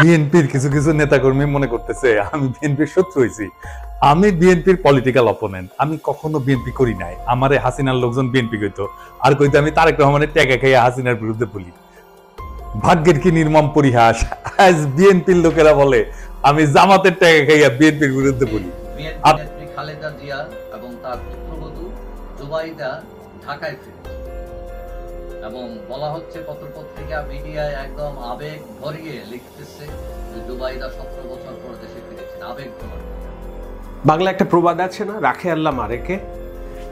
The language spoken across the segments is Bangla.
বিএনপির কিছু কিছু নেতাকর্মী মনে করতেছে আমি বিএনপির শত্রু হয়েছি। আমি বিএনপির পলিটিক্যাল অপোনেন্ট। আমি কখনো বিএনপি করি নাই। আমারে হাসিনার লোকজন বিএনপি কইতো, আর কইতো আমি তারেক রহমানের টাকা খাইয়া হাসিনার বিরুদ্ধে বলি। ভাগ্যের কি নির্মম পরিহাস, আজ বিএনপির লোকেরা বলে আমি জামাতের টাকা খাইয়া বিএনপির বিরুদ্ধে বলি। বিএনপি খালেদা জিয়া এবং তার পুত্রবধূ জুবাইদা ঢাকায় ফিরেছে এবং বলা হচ্ছে পত্রপত্রিকা মিডিয়ায় একদম আবেগ ভরিয়ে লিখতেছে যে জুবাইদা 17 বছর পর দেশে ফিরেছেন। আবেগ ভরা বাংলা একটা প্রবাদ আছে না, রাখে আল্লাহ মারেকে।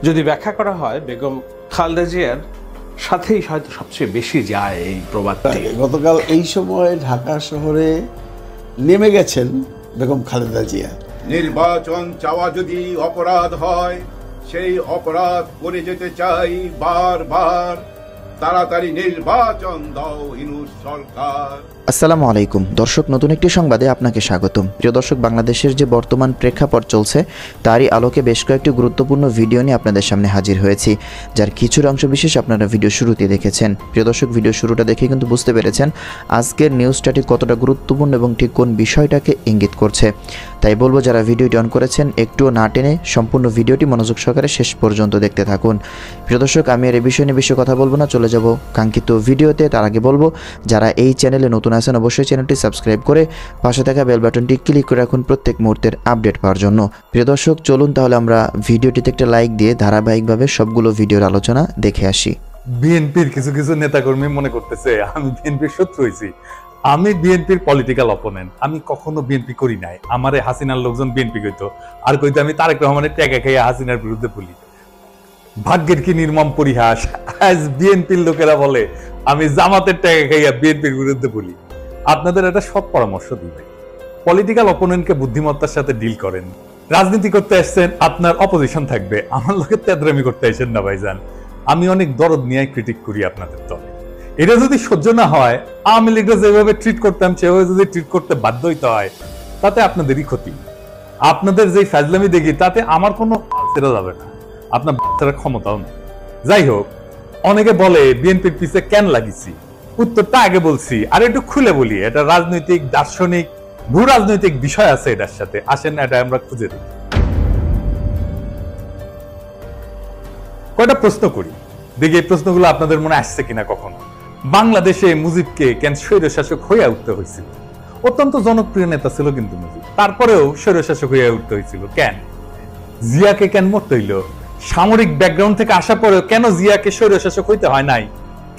যদি ব্যাখ্যা করা হয় বেগম খালেদা জিয়ার সাথেই হয়তো সবচেয়ে বেশি যায় এই প্রবাদটি। গতকাল এই সময় ঢাকা শহরে নেমে গেছেন বেগম খালেদা জিয়া। নির্বাচন চাওয়া যদি অপরাধ হয়, সেই অপরাধ করে যেতে চাই বারবার। তাড়াতাড়ি নির্বাচন দাও ইনুস সরকার। আসসালামু আলাইকুম দর্শক, নতুন একটি সংবাদে আপনাকে স্বাগতম। প্রিয় দর্শক, বাংলাদেশের যে বর্তমান প্রেক্ষাপট চলছে তারই আলোকে বেশ কয়েকটি গুরুত্বপূর্ণ ভিডিও নিয়ে আপনাদের সামনে হাজির হয়েছি, যার কিছুর অংশ বিশেষ আপনারা ভিডিও শুরুতে দেখেছেন। প্রিয় দর্শক, ভিডিও শুরুটা দেখে কিন্তু বুঝতে পেরেছেন আজকের নিউজটাটি কতটা গুরুত্বপূর্ণ এবং ঠিক কোন বিষয়টাকে ইঙ্গিত করছে। তাই বলবো যারা ভিডিওটি অন করেছেন একটুও না টেনে সম্পূর্ণ ভিডিওটি মনোযোগ সহকারে শেষ পর্যন্ত দেখতে থাকুন। প্রিয় দর্শক, আমি আর এই বিষয় নিয়ে বেশি কথা বলবো না, চলে যাব কাঙ্ক্ষিত ভিডিওতে। তার আগে বলবো যারা এই চ্যানেলে নতুন আছেন অবশ্যই চ্যানেলটি সাবস্ক্রাইব করে পাশে থাকা বেল বাটনটি ক্লিক করে রাখুন প্রত্যেক মুহূর্তের আপডেট পাওয়ার জন্য। প্রিয় দর্শক, চলুন তাহলে আমরা ভিডিওটিতে একটা লাইক দিয়ে ধারাবাহিকভাবে সবগুলো ভিডিওর আলোচনা দেখে আসি। বিএনপির কিছু কিছু নেতাকর্মী মনে করতেছে আমি বিএনপির শত্রু হয়েছি। আমি বিএনপির পলিটিক্যাল অপোনেন্ট। আমি কখনো বিএনপি করি নাই। আমারে হাসিনার লোকজন বিএনপি কইতো, আর কইতো আমি তারেক রহমানের টাকা খাইয়া হাসিনার বিরুদ্ধে বলি। ভাগ্যের কি নির্মম পরিহাস, আজ বিএনপির লোকেরা বলে আমি জামাতের টাকা খাইয়া বিএনপির বিরুদ্ধে বলি। আপনাদের একটা সৎ পরামর্শ দিই, পলিটিক্যাল অপোনেন্টকে বুদ্ধিমত্তার সাথে ডিল করেন। রাজনীতি করতে আসছেন, আপনার অপোজিশন থাকবে, আমার লোকের তেদরামি করতে আসেন না ভাইজান। আমি অনেক দরদ নিয়ে ক্রিটিক করি আপনাদের দলে। এটা যদি সহ্য না হয়, আওয়ামী লীগরা যেভাবে ট্রিট করতাম সেভাবে যদি ট্রিট করতে বাধ্য হইতে হয়, তাতে আপনাদেরই ক্ষতি। আপনাদের যে ফাজলামি দেখি তাতে আমার কোনো সেরা যাবে না, আপনার বাচ্চারা ক্ষমতাও নেই। যাই হোক, অনেকে বলে বিএনপির পিছে কেন লাগিছি, উত্তরটা আগে বলছি, আর একটু খুলে বলি। এটা রাজনৈতিক, দার্শনিক, ভূ রাজনৈতিক বিষয় আছে এটার সাথে। আসেন এটা আমরা খুঁজে দেখি। কয়টা প্রশ্ন করি, দেখি এই প্রশ্নগুলো আপনাদের মনে আসছে কিনা কখনো। বাংলাদেশে মুজিবকে কেন স্বৈরশাসক হয়ে উঠতে হয়েছিল? অত্যন্ত জনপ্রিয় নেতা ছিল কিন্তু মুজিব, তারপরেও স্বৈরশাসক হয়ে উঠতে হয়েছিল কেন? জিয়াকে কেন মরতে হইল? সামরিক ব্যাকগ্রাউন্ড থেকে আসা পরেও কেন জিয়াকে স্বৈরশাসক হইতে হয় নাই?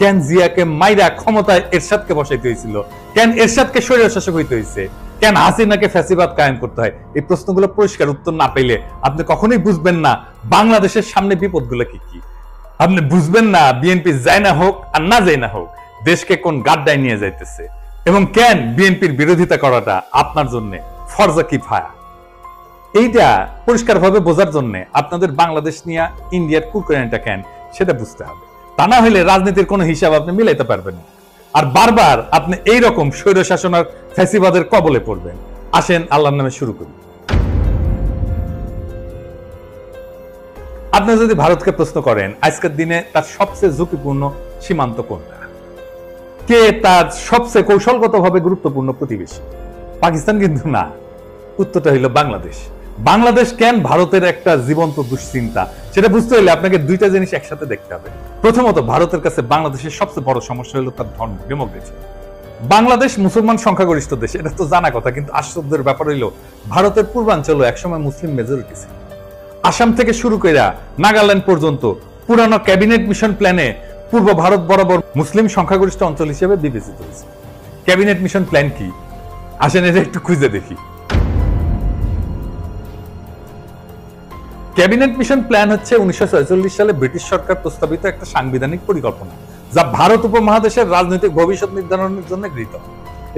কেন জিয়াকে মাইরা ক্ষমতায় এরশাদকে বসাইতে হয়েছিল? কেন এরশাদকে স্বৈরশাসক হইতে হয়েছে? কেন হাসিনাকে ফ্যাসিবাদ কায়েম করতে হয়? এই প্রশ্নগুলো পরিষ্কার উত্তর না পেলে আপনি কখনোই বুঝবেন না বাংলাদেশের সামনে বিপদগুলো কি কি। আপনি বুঝবেন না বিএনপি যায় না হোক আর না যায় না হোক দেশকে কোন গাড্ডায় নিয়ে যাইতেছে, এবং কেন বিএনপির বিরোধিতা করাটা আপনার জন্য ফরজা কিফায়া। এইটা পরিষ্কারভাবে বোঝার জন্য আপনাদের বাংলাদেশ নিয়ে ইন্ডিয়ার কুরকুরানিটা কেন সেটা বুঝতে হবে। তা না হলে রাজনীতির কোনো হিসাব আপনি মিলাইতে পারবেন না, আর বারবার আপনি এইরকম স্বৈরশাসন আর ফ্যাসিবাদের কবলে পড়বেন। আসেন আল্লাহর নামে শুরু করি। আপনি যদি ভারতকে প্রশ্ন করেন আজকের দিনে তার সবচেয়ে ঝুঁকিপূর্ণ সীমান্ত কোনটা, কে তার সবচেয়ে কৌশলগতভাবে গুরুত্বপূর্ণ প্রতিবেশী? পাকিস্তান কিন্তু না, উত্তরটা হইল বাংলাদেশ। বাংলাদেশ কেন ভারতের একটা জীবন্ত দুশ্চিন্তা, সেটা বুঝতে হলে আপনাকে দুইটা জিনিস একসাথে দেখতে হবে। প্রথমত, ভারতের কাছে বাংলাদেশের সবচেয়ে বড় সমস্যা হলো তার ধর্ম, ডেমোক্রেসি। বাংলাদেশ মুসলমান সংখ্যাগরিষ্ঠ দেশ, এটা তো জানা কথা, কিন্তু আশ্চর্যের ব্যাপার হইল ভারতের পূর্বাঞ্চল একসময় মুসলিম মেজরিটি ছিল। আসাম থেকে শুরু করে নাগাল্যান্ড পর্যন্ত পুরানো ক্যাবিনেট মিশন প্ল্যানে পূর্ব ভারত বরাবর মুসলিম সংখ্যাগরিষ্ঠ অঞ্চল হিসেবে বিবেচিত হয়েছে। ক্যাবিনেট মিশন প্ল্যান কি? আসেন এটা একটু খুঁজে দেখি। ক্যাবিনেট মিশন প্ল্যান হচ্ছে 1946 সালে ব্রিটিশ সরকার প্রস্তাবিত একটা সাংবিধানিক পরিকল্পনা, যা ভারত উপমহাদেশের রাজনৈতিক ভবিষ্যৎ নির্ধারণের জন্য গৃহীত।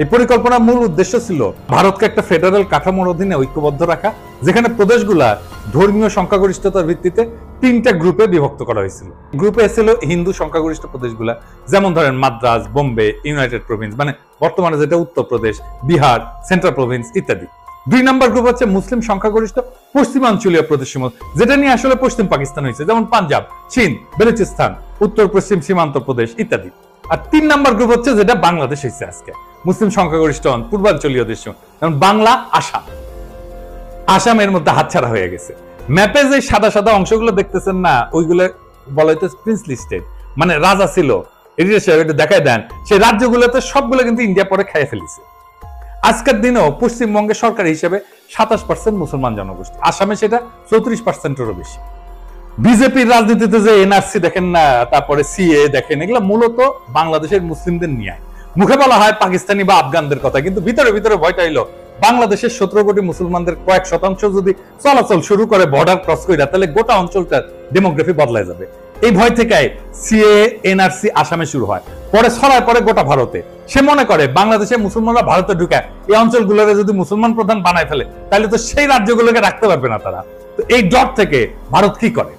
এই পরিকল্পনার মূল উদ্দেশ্য ছিল ভারতকে একটা ফেডারেল কাঠামোর অধীনে ঐক্যবদ্ধ রাখা, যেখানে প্রদেশগুলা ধর্মীয় সংখ্যাগরিষ্ঠতার ভিত্তিতে তিনটা গ্রুপে বিভক্ত করা হয়েছিল। গ্রুপে ছিল হিন্দু সংখ্যাগরিষ্ঠ প্রদেশগুলা, যেমন ধরেন মাদ্রাজ, বোম্বে, ইউনাইটেড প্রভিন্স, মানে বর্তমানে যেটা উত্তরপ্রদেশ, বিহার, সেন্ট্রাল প্রভিন্স ইত্যাদি। 2 নম্বর গ্রুপ হচ্ছে মুসলিম সংখ্যাগরিষ্ঠ পশ্চিমাঞ্চলীয় প্রদেশসমূহ, যেটা নিয়ে আসলে পশ্চিম পাকিস্তান হয়েছে, যেমন পাঞ্জাব, চীন, বেলুচিস্তান, উত্তর পশ্চিম সীমান্ত প্রদেশ ইত্যাদি। আর 3 নম্বর গ্রুপ হচ্ছে যেটা বাংলাদেশ হয়েছে আজকে, মুসলিম সংখ্যাগরিষ্ঠ পূর্বাঞ্চলীয় দেশ, যেমন বাংলা, আসাম। আসামের মধ্যে হাতছাড়া হয়ে গেছে। ম্যাপে যে সাদা সাদা অংশগুলো দেখতেছেন না, ওইগুলো বলা হইতো প্রিন্সলি স্টেট, মানে রাজা ছিল, এটা দেখায় দেন। সেই রাজ্যগুলোতে সবগুলো কিন্তু ইন্ডিয়া পরে খেয়ে ফেলেছে। আজকের দিনেও পশ্চিমবঙ্গে সরকারি হিসেবে 27% মুসলমান জনগোষ্ঠী, আসামে সেটা 34%-এরও বেশি। বিজেপির রাজনীতিতে যে এনআরসি দেখেন না, তারপরে সিএ দেখেন, এগুলো মূলত বাংলাদেশের মুসলিমদের নিয়ে। মুখে বলা হয় পাকিস্তানি বা আফগানদের কথা, কিন্তু ভিতরে ভিতরে ভয়টা হইলো বাংলাদেশের 17 কোটি মুসলমানদের কয়েক শতাংশ যদি চলাচল শুরু করে বর্ডার ক্রস করে, তাহলে গোটা অঞ্চলটার ডেমোগ্রাফি বদলায় যাবে। এই ভয় থেকে সিএ এনআরসি আসামে শুরু হয়, পরে ছড়ায় পরে গোটা ভারতে। সে মনে করে বাংলাদেশের মুসলমানরা ভারতে ঢুকে এই অঞ্চলগুলোকে যদি মুসলমান প্রধান বানায় ফেলে, তাহলে তো সেই রাজ্যগুলোকে রাখতে পারবে না তারা। তো এই ডট থেকে ভারত কি করে,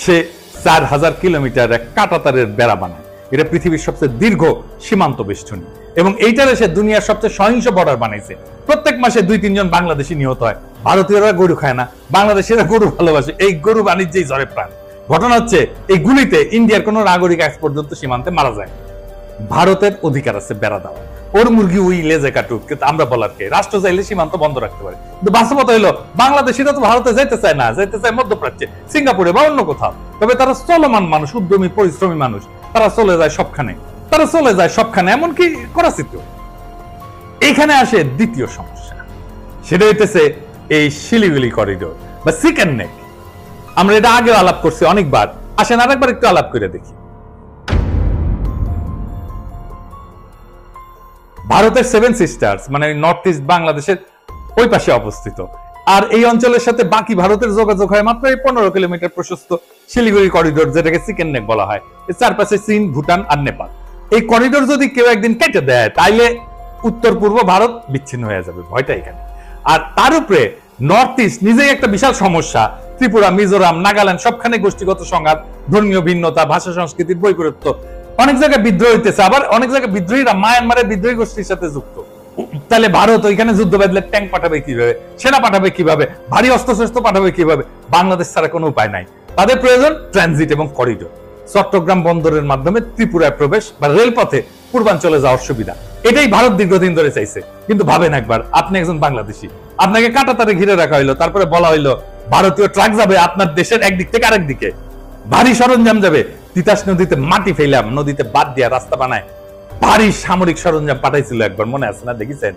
সে 4000 কিলোমিটার এক কাঁটাতারের বেড়া বানায়। এটা পৃথিবীর সবচেয়ে দীর্ঘ সীমান্ত বেষ্টনী, এবং এইটার এসে দুনিয়ার সবচেয়ে সহিংস বর্ডার বানাইছে। প্রত্যেক মাসে 2-3 জন বাংলাদেশি নিহত হয়। ভারতীয়রা গরু খায় না, বাংলাদেশিরা গরু ভালোবাসে। এই গরু বাণিজ্যেই ঝরে প্রাণ। ঘটনা হচ্ছে এই গুলিতে ইন্ডিয়ার কোন নাগরিক আজ পর্যন্ত সীমান্তে মারা যায়। ভারতের অধিকার আছে বেড়া দেওয়া, ওর মুরগি ওই লেজে কাটুক, কিন্তু আমরা বলার কে? রাষ্ট্র চাইলে সীমান্ত বন্ধ রাখতে পারে, কিন্তু বাস্তবতা হলো বাংলাদেশিরা তো ভারতে যাইতে চায় না, যাইতে চায় মধ্যপ্রাচ্যে, সিঙ্গাপুরে বা অন্য কোথাও। তবে তারা চলমান মানুষ, উদ্যমী পরিশ্রমী মানুষ, তারা চলে যায় সবখানে, এমনকি করাচিতেও। এখানে আসে দ্বিতীয় সমস্যা, সেটা হইতেছে এই শিলিগুড়ি করিডোর বা চিকেন নেক। আমরা এটা আগেও আলাপ করছি অনেকবার, আসেন আরেকবার একটু আলাপ করে দেখি। ভারতের 7 সিস্টার্স মানে নর্থ ইস্ট বাংলাদেশের ওই পাশে অবস্থিত, আর এই অঞ্চলের সাথে বাকি ভারতের যোগাযোগ হয় মাত্র 15 কিলোমিটার প্রশস্ত শিলিগুড়ি করিডোর, যেটাকে চিকেন নেক বলা হয়। এর চারপাশে চীন, ভুটান আর নেপাল। এই করিডোর যদি কেউ একদিন কেটে দেয়, তাইলে উত্তর পূর্ব ভারত বিচ্ছিন্ন হয়ে যাবে, ভয়টা এখানে। আর তার উপরে নর্থ ইস্ট নিজেই একটা বিশাল সমস্যা। ত্রিপুরা, মিজোরাম, নাগাল্যান্ড সবখানে গোষ্ঠীগত সংঘাত, ধর্মীয় ভিন্নতা, ভাষা সংস্কৃতির বৈপরীত্য। অনেক জায়গায় বিদ্রোহ হইতেছে, আবার অনেক জায়গায় বিদ্রোহীরা মায়ানমারের বিদ্রোহী গোষ্ঠীর সাথে যুক্ত। তাহলে ভারত ওইখানে যুদ্ধ বাঁধলে ট্যাঙ্ক পাঠাবে কিভাবে, সেনা পাঠাবে কিভাবে, ভারী অস্ত্রশস্ত্র পাঠাবে কিভাবে? বাংলাদেশ ছাড়া কোনো উপায় নাই। তাদের প্রয়োজন ট্রানজিট এবং করিডোর। চট্টগ্রাম বন্দরের মাধ্যমে ত্রিপুরায় প্রবেশ বা রেলপথে পূর্বাঞ্চলে যাওয়ার সুবিধা, এটাই ভারত দীর্ঘদিন ধরে চাইছে। কিন্তু ভাবেন একবার, আপনি একজন বাংলাদেশি, আপনাকে কাঁটাতারে ঘিরে রাখা হইলো, তারপরে বলা হইলো ভারতীয় ট্রাক যাবে আপনার দেশের একদিক থেকে আরেক দিকে, ভারী সরঞ্জাম যাবে। তিতাস নদীতে মাটি ফেলাম, নদীতে বাদ দিয়া রাস্তা বানায় ভারী সামরিক সরঞ্জাম পাঠাইছিল একবার, মনে আছে না? দেখেছেন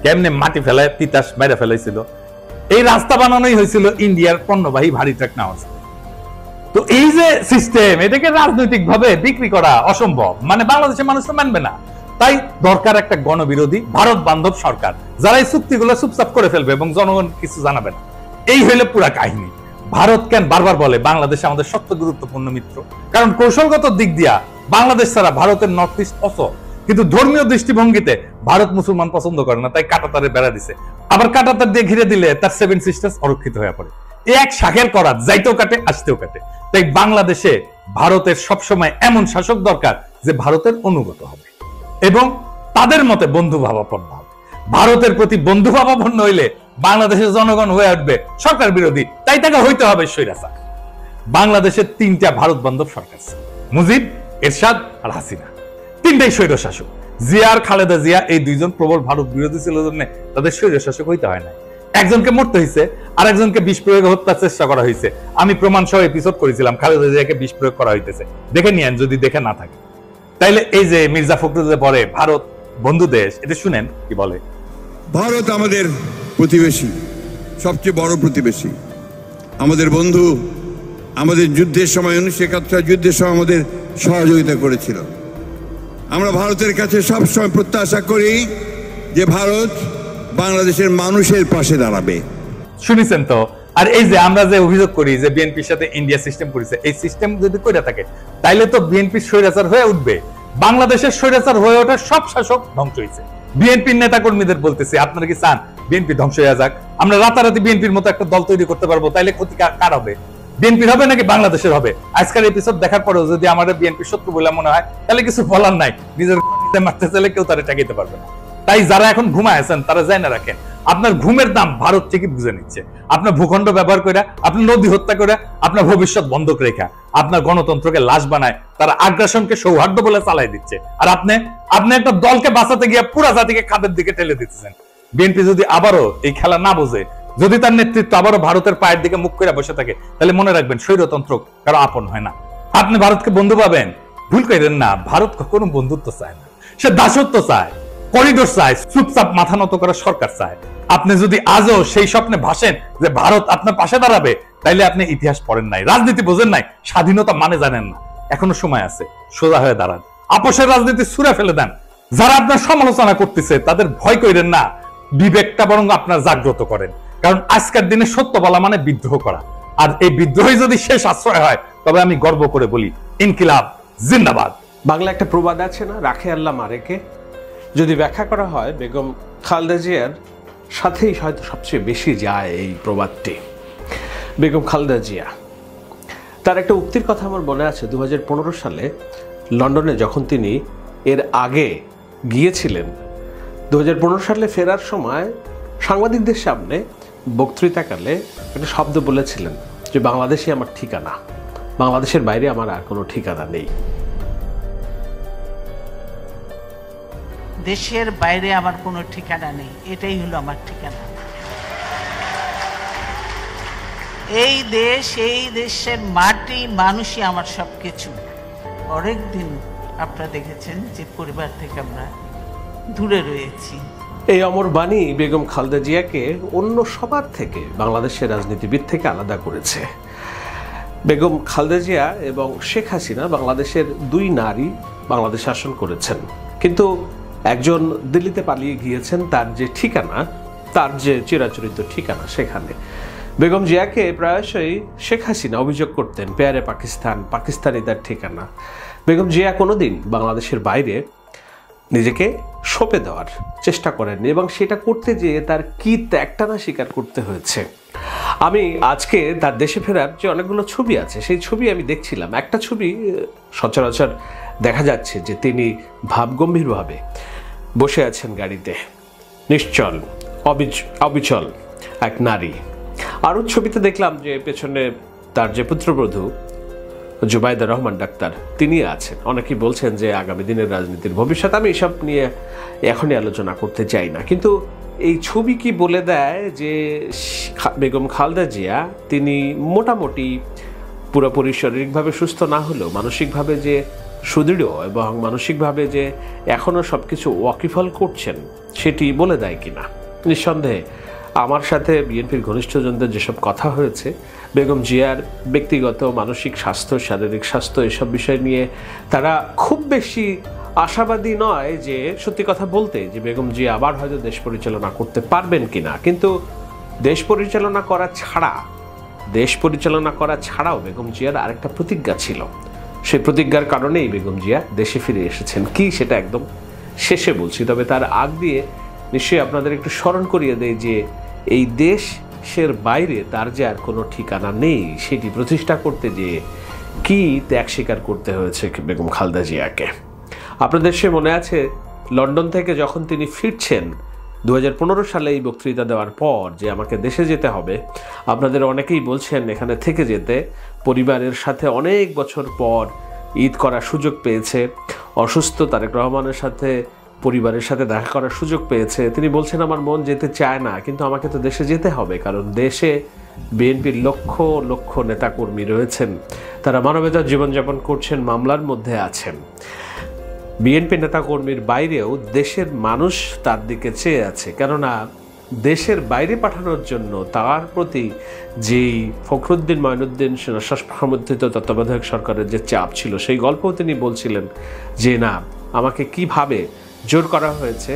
কেমনে মাটি ফেলায় তিতাস মেরে ফেলাইছিল? এই রাস্তা বানানোই হয়েছিল ইন্ডিয়ার পণ্যবাহী ভারী ট্রাক নেওয়া। তো এই যে সিস্টেম, এটাকে রাজনৈতিক ভাবে বিক্রি করা অসম্ভব, মানে বাংলাদেশের মানুষ তো মানবে না। তাই দরকার একটা গণবিরোধী ভারত বান্ধব সরকার, যারা এই চুক্তিগুলো চুপচাপ করে ফেলবে এবং জনগণ কিছু জানাবে না। এই হইলে পুরা কাহিনী। ভারত কেন বারবার বলে বাংলাদেশ আমাদের সবচেয়ে গুরুত্বপূর্ণ মিত্র? কারণ কৌশলগত দিক দিয়া বাংলাদেশ ছাড়া ভারতের নর্থ ইস্ট অচল, কিন্তু ধর্মীয় দৃষ্টিভঙ্গিতে ভারত মুসলমান পছন্দ করে না, তাই কাঁটাতারে বেড়া দিছে। আবার কাঁটাতার দিয়ে ঘিরে দিলে তার 7 সিস্টার্স অরক্ষিত হয়ে পড়ে। এই এক শাখের করাত, যাইতেও কাটে আসতেও কাটে। তাই বাংলাদেশে ভারতের সবসময় এমন শাসক দরকার যে ভারতের অনুগত হবে এবং তাদের মতে বন্ধুভাবাপন্ন হবে। ভারতের প্রতি বন্ধুভাবাপন্ন হইলে বাংলাদেশের জনগণ হয়ে উঠবে সরকার বিরোধী, তাই তাকে হইতে হবে স্বৈরাচার। বাংলাদেশের 3টা ভারত বান্ধব সরকার, মুজিব, এরশাদ আর হাসিনা, 3টাই স্বৈরশাসক। জিয়া আর খালেদা জিয়া এই 2 জন প্রবল ভারত বিরোধী ছিল জন্য তাদের স্বৈরশাসক হইতে হয় না। একজনকে মরতে হয়েছে, আর একজনকে বিষ প্রয়োগে হত্যার চেষ্টা করা হয়েছে। আমি প্রমাণ সহ এপিসোড করেছিলাম, খালেদা জিয়াকে বিষ প্রয়োগ করা হইতেছে, দেখে নিয়েন যদি দেখে না থাকে। তাইলে এই যে মির্জা ফখরুল যে বলে ভারত বন্ধু দেশ, এটা শুনেন কি বলে। ভারত আমাদের প্রতিবেশী, সবচেয়ে বড় প্রতিবেশী, আমাদের বন্ধু। আমাদের যুদ্ধের সময় 1971 যুদ্ধের সময় আমাদের সহযোগিতা করেছিল। আমরা ভারতের কাছে সবসময় প্রত্যাশা করি যে ভারত বাংলাদেশের মানুষের পাশে দাঁড়াবে। শুনেছেন তো? আর এই যে আমরা যে অভিযোগ করি যে বিএনপির সাথে ইন্ডিয়া সিস্টেম করেছে, এই সিস্টেম যদি করে থাকে তাইলে তো বিএনপি স্বৈরাচার হয়ে উঠবে। বাংলাদেশের স্বৈরাচার হয়ে ওঠার সব শাসক ধ্বংস হয়েছে। বিএনপির নেতা কর্মীদের বলতেছে, আপনারা কি চান বিএনপি ধ্বংস হয়ে যাক? আমরা রাতারাতি বিএনপির মতো একটা দল তৈরি করতে পারবো, তাইলে ক্ষতি কার হবে? বিএনপির হবে নাকি বাংলাদেশের হবে? আজকের এপিসোড দেখার পরেও যদি আমাদের বিএনপি শত্রু বলে মনে হয়, তাহলে কিছু বলার নাই। নিজের মারতে চাইলে কেউ তারা ঠেকাইতে পারবে না। তাই যারা এখন ঘুমায় আছেন তারা জানা রাখেন, আপনার ঘুমের দাম ভারত থেকে বুঝে নিচ্ছে। আপনার ভূখণ্ড ব্যবহার করে, আপনার নদী হত্যা করে, আপনার ভবিষ্যৎ বন্ধক রেখা আপনার গণতন্ত্রকে লাশ বানায়, তারা আগ্রাসনকে সৌহার্দ্য বলে চালাই দিচ্ছে। আর আপনি একটা দলকে বাঁচাতে গিয়ে পুরা জাতিকে খাদের দিকে ঠেলে দিচ্ছেন। বিএনপি যদি আবারও এই খেলা না বোঝে, যদি তার নেতৃত্ব আবারও ভারতের পায়ের দিকে মুখ করে বসে থাকে, তাহলে মনে রাখবেন স্বৈরতন্ত্র কারো আপন হয় না। আপনি ভারতকে বন্ধু পাবেন, ভুল করেন না। ভারত কখনো বন্ধুত্ব চায় না, সে দাসত্ব চায়, করিডোর চায়, চুপচাপ মাথা নত করা সরকার চায়। আপনি যদি আজও সেই স্বপ্নে ভাসেন যে ভারত আপনার পাশে দাঁড়াবে, তাইলে আপনি ইতিহাস পড়েন নাই, রাজনীতি বোঝেন নাই, স্বাধীনতা মানে জানেন না। এখনো সময় আছে, সোজা হয়ে দাঁড়ান, আপোষের রাজনীতি ছুঁড়ে ফেলে দেন। যারা আপনার সমালোচনা করতেছে তাদের ভয় করেন না, বিবেকটা বরং আপনার জাগ্রত করেন। কারণ আজকের দিনে সত্য বলা মানে বিদ্রোহ করা, আর এই বিদ্রোহই যদি শেষ আশ্রয় হয়, তবে আমি গর্ব করে বলি, ইনকিলাব জিন্দাবাদ। বাংলা একটা প্রবাদ আছে না, রাখে আল্লাহ মারেকে? যদি ব্যাখ্যা করা হয়, বেগম খালেদা জিয়ার সাথেই হয়তো সবচেয়ে বেশি যায় এই প্রবাদটি। বেগম খালেদা জিয়া, তার একটা উক্তির কথা আমার মনে আছে। 2015 সালে লন্ডনে যখন তিনি এর আগে গিয়েছিলেন, 2015 সালে ফেরার সময় সাংবাদিকদের সামনে বক্তৃতাকালে একটা শব্দ বলেছিলেন যে বাংলাদেশই আমার ঠিকানা, বাংলাদেশের বাইরে আমার আর কোনো ঠিকানা নেই। দেশের বাইরে আমার কোনো ঠিকানা নেই, এটাই হলো আমার ঠিকানা। এই দেশ, এই দেশের মাটি, মানুষই আমার সবকিছু। অনেকদিন আপনারা দেখেছেন যে পরিবার থেকে আমরা দূরে রয়েছি। এই অমর বাণী বেগম খালেদা জিয়াকে অন্য সবার থেকে, বাংলাদেশের রাজনীতিবিদ থেকে আলাদা করেছে। বেগম খালেদা জিয়া এবং শেখ হাসিনা বাংলাদেশের দুই নারী বাংলাদেশ শাসন করেছেন, কিন্তু একজন দিল্লিতে পালিয়ে গিয়েছেন তার যে ঠিকানা, তার যে চিরাচরিত ঠিকানা সেখানে। বেগম জিয়াকে প্রায়শই শেখ হাসিনা অভিযোগ করতেন, পেয়ারে পাকিস্তান, পাকিস্তানি তার ঠিকানা। বেগম জিয়া কোনোদিন বাংলাদেশের বাইরে নিজেকে সঁপে দেওয়ার চেষ্টা করেননি, এবং সেটা করতে যেয়ে তার কি ত্যাগটানা স্বীকার করতে হয়েছে। আমি আজকে তার দেশে ফেরার যে অনেকগুলো ছবি আছে, সেই ছবি আমি দেখছিলাম। একটা ছবি সচরাচর দেখা যাচ্ছে যে তিনি ভাবগম্ভীরভাবে বসে আছেন গাড়িতে, নিশ্চল অবিচল এক নারী। আরও ছবিতে দেখলাম যে পেছনে তার যে পুত্রবধূ জুবাইদা রহমান ডাক্তার, তিনি আছেন। অনেকেই বলছেন যে আগামী দিনের রাজনীতির ভবিষ্যৎ, আমি এসব নিয়ে এখনই আলোচনা করতে চাই না। কিন্তু এই ছবি কি বলে দেয় যে বেগম খালেদা জিয়া তিনি মোটামুটি পুরোপুরি শারীরিকভাবে সুস্থ না হলেও মানসিকভাবে যে সুদৃঢ় এবং মানসিকভাবে যে এখনও সব কিছু ওয়াকিফল করছেন, সেটি বলে দেয় কিনা? নিঃসন্দেহে আমার সাথে বিএনপির ঘনিষ্ঠজনদের যেসব কথা হয়েছে, বেগম জিয়ার ব্যক্তিগত মানসিক স্বাস্থ্য, শারীরিক স্বাস্থ্য, এসব বিষয় নিয়ে তারা খুব বেশি আশাবাদী নয় যে সত্যি কথা বলতে যে বেগম জিয়া আবার হয়তো দেশ পরিচালনা করতে পারবেন কিনা। কিন্তু দেশ পরিচালনা করা ছাড়াও বেগম জিয়ার আরেকটা প্রতিজ্ঞা ছিল। সেই প্রতিজ্ঞার কারণেই বেগম জিয়া দেশে ফিরে এসেছেন। কি সেটা একদম শেষে বলছি, তবে তার আগ দিয়ে নিশ্চয়ই আপনাদের একটু স্মরণ করিয়ে দেয় যে এই দেশের বাইরে তার যে আর কোনো ঠিকানা নেই, সেটি প্রতিষ্ঠা করতে যেয়ে কি ত্যাগ স্বীকার করতে হয়েছে বেগম খালেদা জিয়াকে। আপনাদের সে মনে আছে, লন্ডন থেকে যখন তিনি ফিরছেন 2015 সালে এই বক্তৃতা দেওয়ার পর যে আমাকে দেশে যেতে হবে, আপনাদের অনেকেই বলছেন এখানে থেকে যেতে। পরিবারের সাথে অনেক বছর পর ঈদ করার সুযোগ পেয়েছে, অসুস্থ তারেক রহমানের সাথে পরিবারের সাথে দেখা করার সুযোগ পেয়েছে। তিনি বলছেন আমার মন যেতে চায় না, কিন্তু আমাকে তো দেশে যেতে হবে, কারণ দেশে বিএনপির লক্ষ লক্ষ নেতাকর্মী রয়েছেন, তারা মানবেতর জীবনযাপন করছেন, মামলার মধ্যে আছেন। বিএনপি নেতাকর্মীর বাইরেও দেশের মানুষ তার দিকে চেয়ে আছে, কেননা দেশের বাইরে পাঠানোর জন্য তার প্রতি যেই ফখরুদ্দিন মঈনুদ্দিন সমর্থিত তত্ত্বাবধায়ক সরকারের যে চাপ ছিল, সেই গল্পও তিনি বলছিলেন যে না, আমাকে কিভাবে জোর করা হয়েছে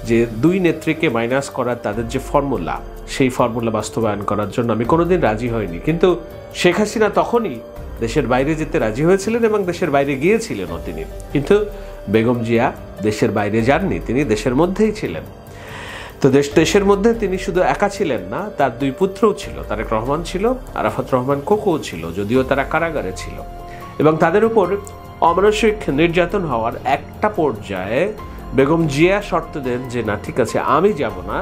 যে দুই নেত্রীকে মাইনাস করার তাদের যে ফর্মুলা, সেই ফর্মুলা বাস্তবায়ন করার জন্য আমি কোনোদিন রাজি হইনি। কিন্তু শেখ হাসিনা তখনই দেশের বাইরে যেতে রাজি হয়েছিলেন এবং দেশের বাইরে গিয়েছিলেনও তিনি। কিন্তু বেগম জিয়া দেশের বাইরে যাননি, তিনি দেশের মধ্যেই ছিলেন। তো দেশের মধ্যে তিনি শুধু একা ছিলেন না, তার দুই পুত্রও ছিল, তারেক রহমান ছিল, আরাফাত রহমান কোকোও ছিল, যদিও তারা কারাগারে ছিল। এবং তাদের উপর অমানসিক নির্যাতন হওয়ার একটা পর্যায়ে বেগম জিয়া শর্ত দেন যে না, ঠিক আছে, আমি যাব না,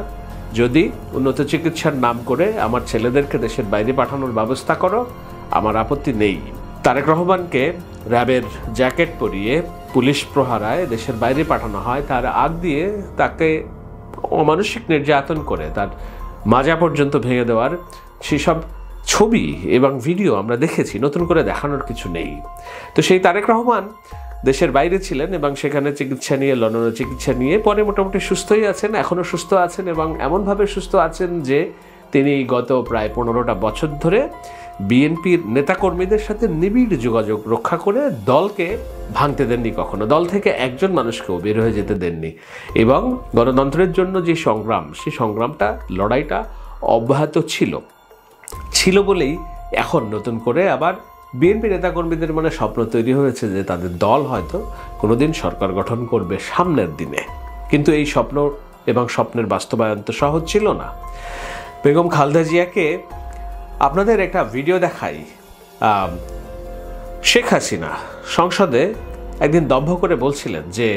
যদি উন্নত চিকিৎসার নাম করে আমার ছেলেদেরকে দেশের বাইরে পাঠানোর ব্যবস্থা করো, আমার আপত্তি নেই। তারেক রহমানকে র্যাবের জ্যাকেট পরিয়ে পুলিশ প্রহারায় দেশের বাইরে পাঠানো হয়, তার আগ দিয়ে তাকে অমানসিক নির্যাতন করে তার মাজা পর্যন্ত ভেঙে দেওয়ার সেসব ছবি এবং ভিডিও আমরা দেখেছি, নতুন করে দেখানোর কিছু নেই। তো সেই তারেক রহমান দেশের বাইরে ছিলেন এবং সেখানে চিকিৎসা নিয়ে, লন্ডনে চিকিৎসা নিয়ে পরে মোটামুটি সুস্থই আছেন, এখনও সুস্থ আছেন এবং এমনভাবে সুস্থ আছেন যে তিনি গত প্রায় 15টা বছর ধরে বিএনপির নেতাকর্মীদের সাথে নিবিড় যোগাযোগ রক্ষা করে দলকে ভাঙতে দেননি কখনো, দল থেকে একজন মানুষকেও বের হয়ে যেতে দেননি এবং গণতন্ত্রের জন্য যে সংগ্রাম, সেই সংগ্রামটা, লড়াইটা অব্যাহত ছিল বলেই এখন নতুন করে আবার বিএনপি নেতাকর্মীদের মনে স্বপ্ন তৈরি হয়েছে যে তাদের দল হয়তো কোনোদিন সরকার গঠন করবে সামনের দিনে। কিন্তু এই স্বপ্ন এবং স্বপ্নের বাস্তবায়ন তো সহজ ছিল না। বেগম খালেদা জিয়াকে আপনাদের একটা ভিডিও দেখাই। শেখ হাসিনা সংসদে একদিন দম্ভ করে বলছিলেন যে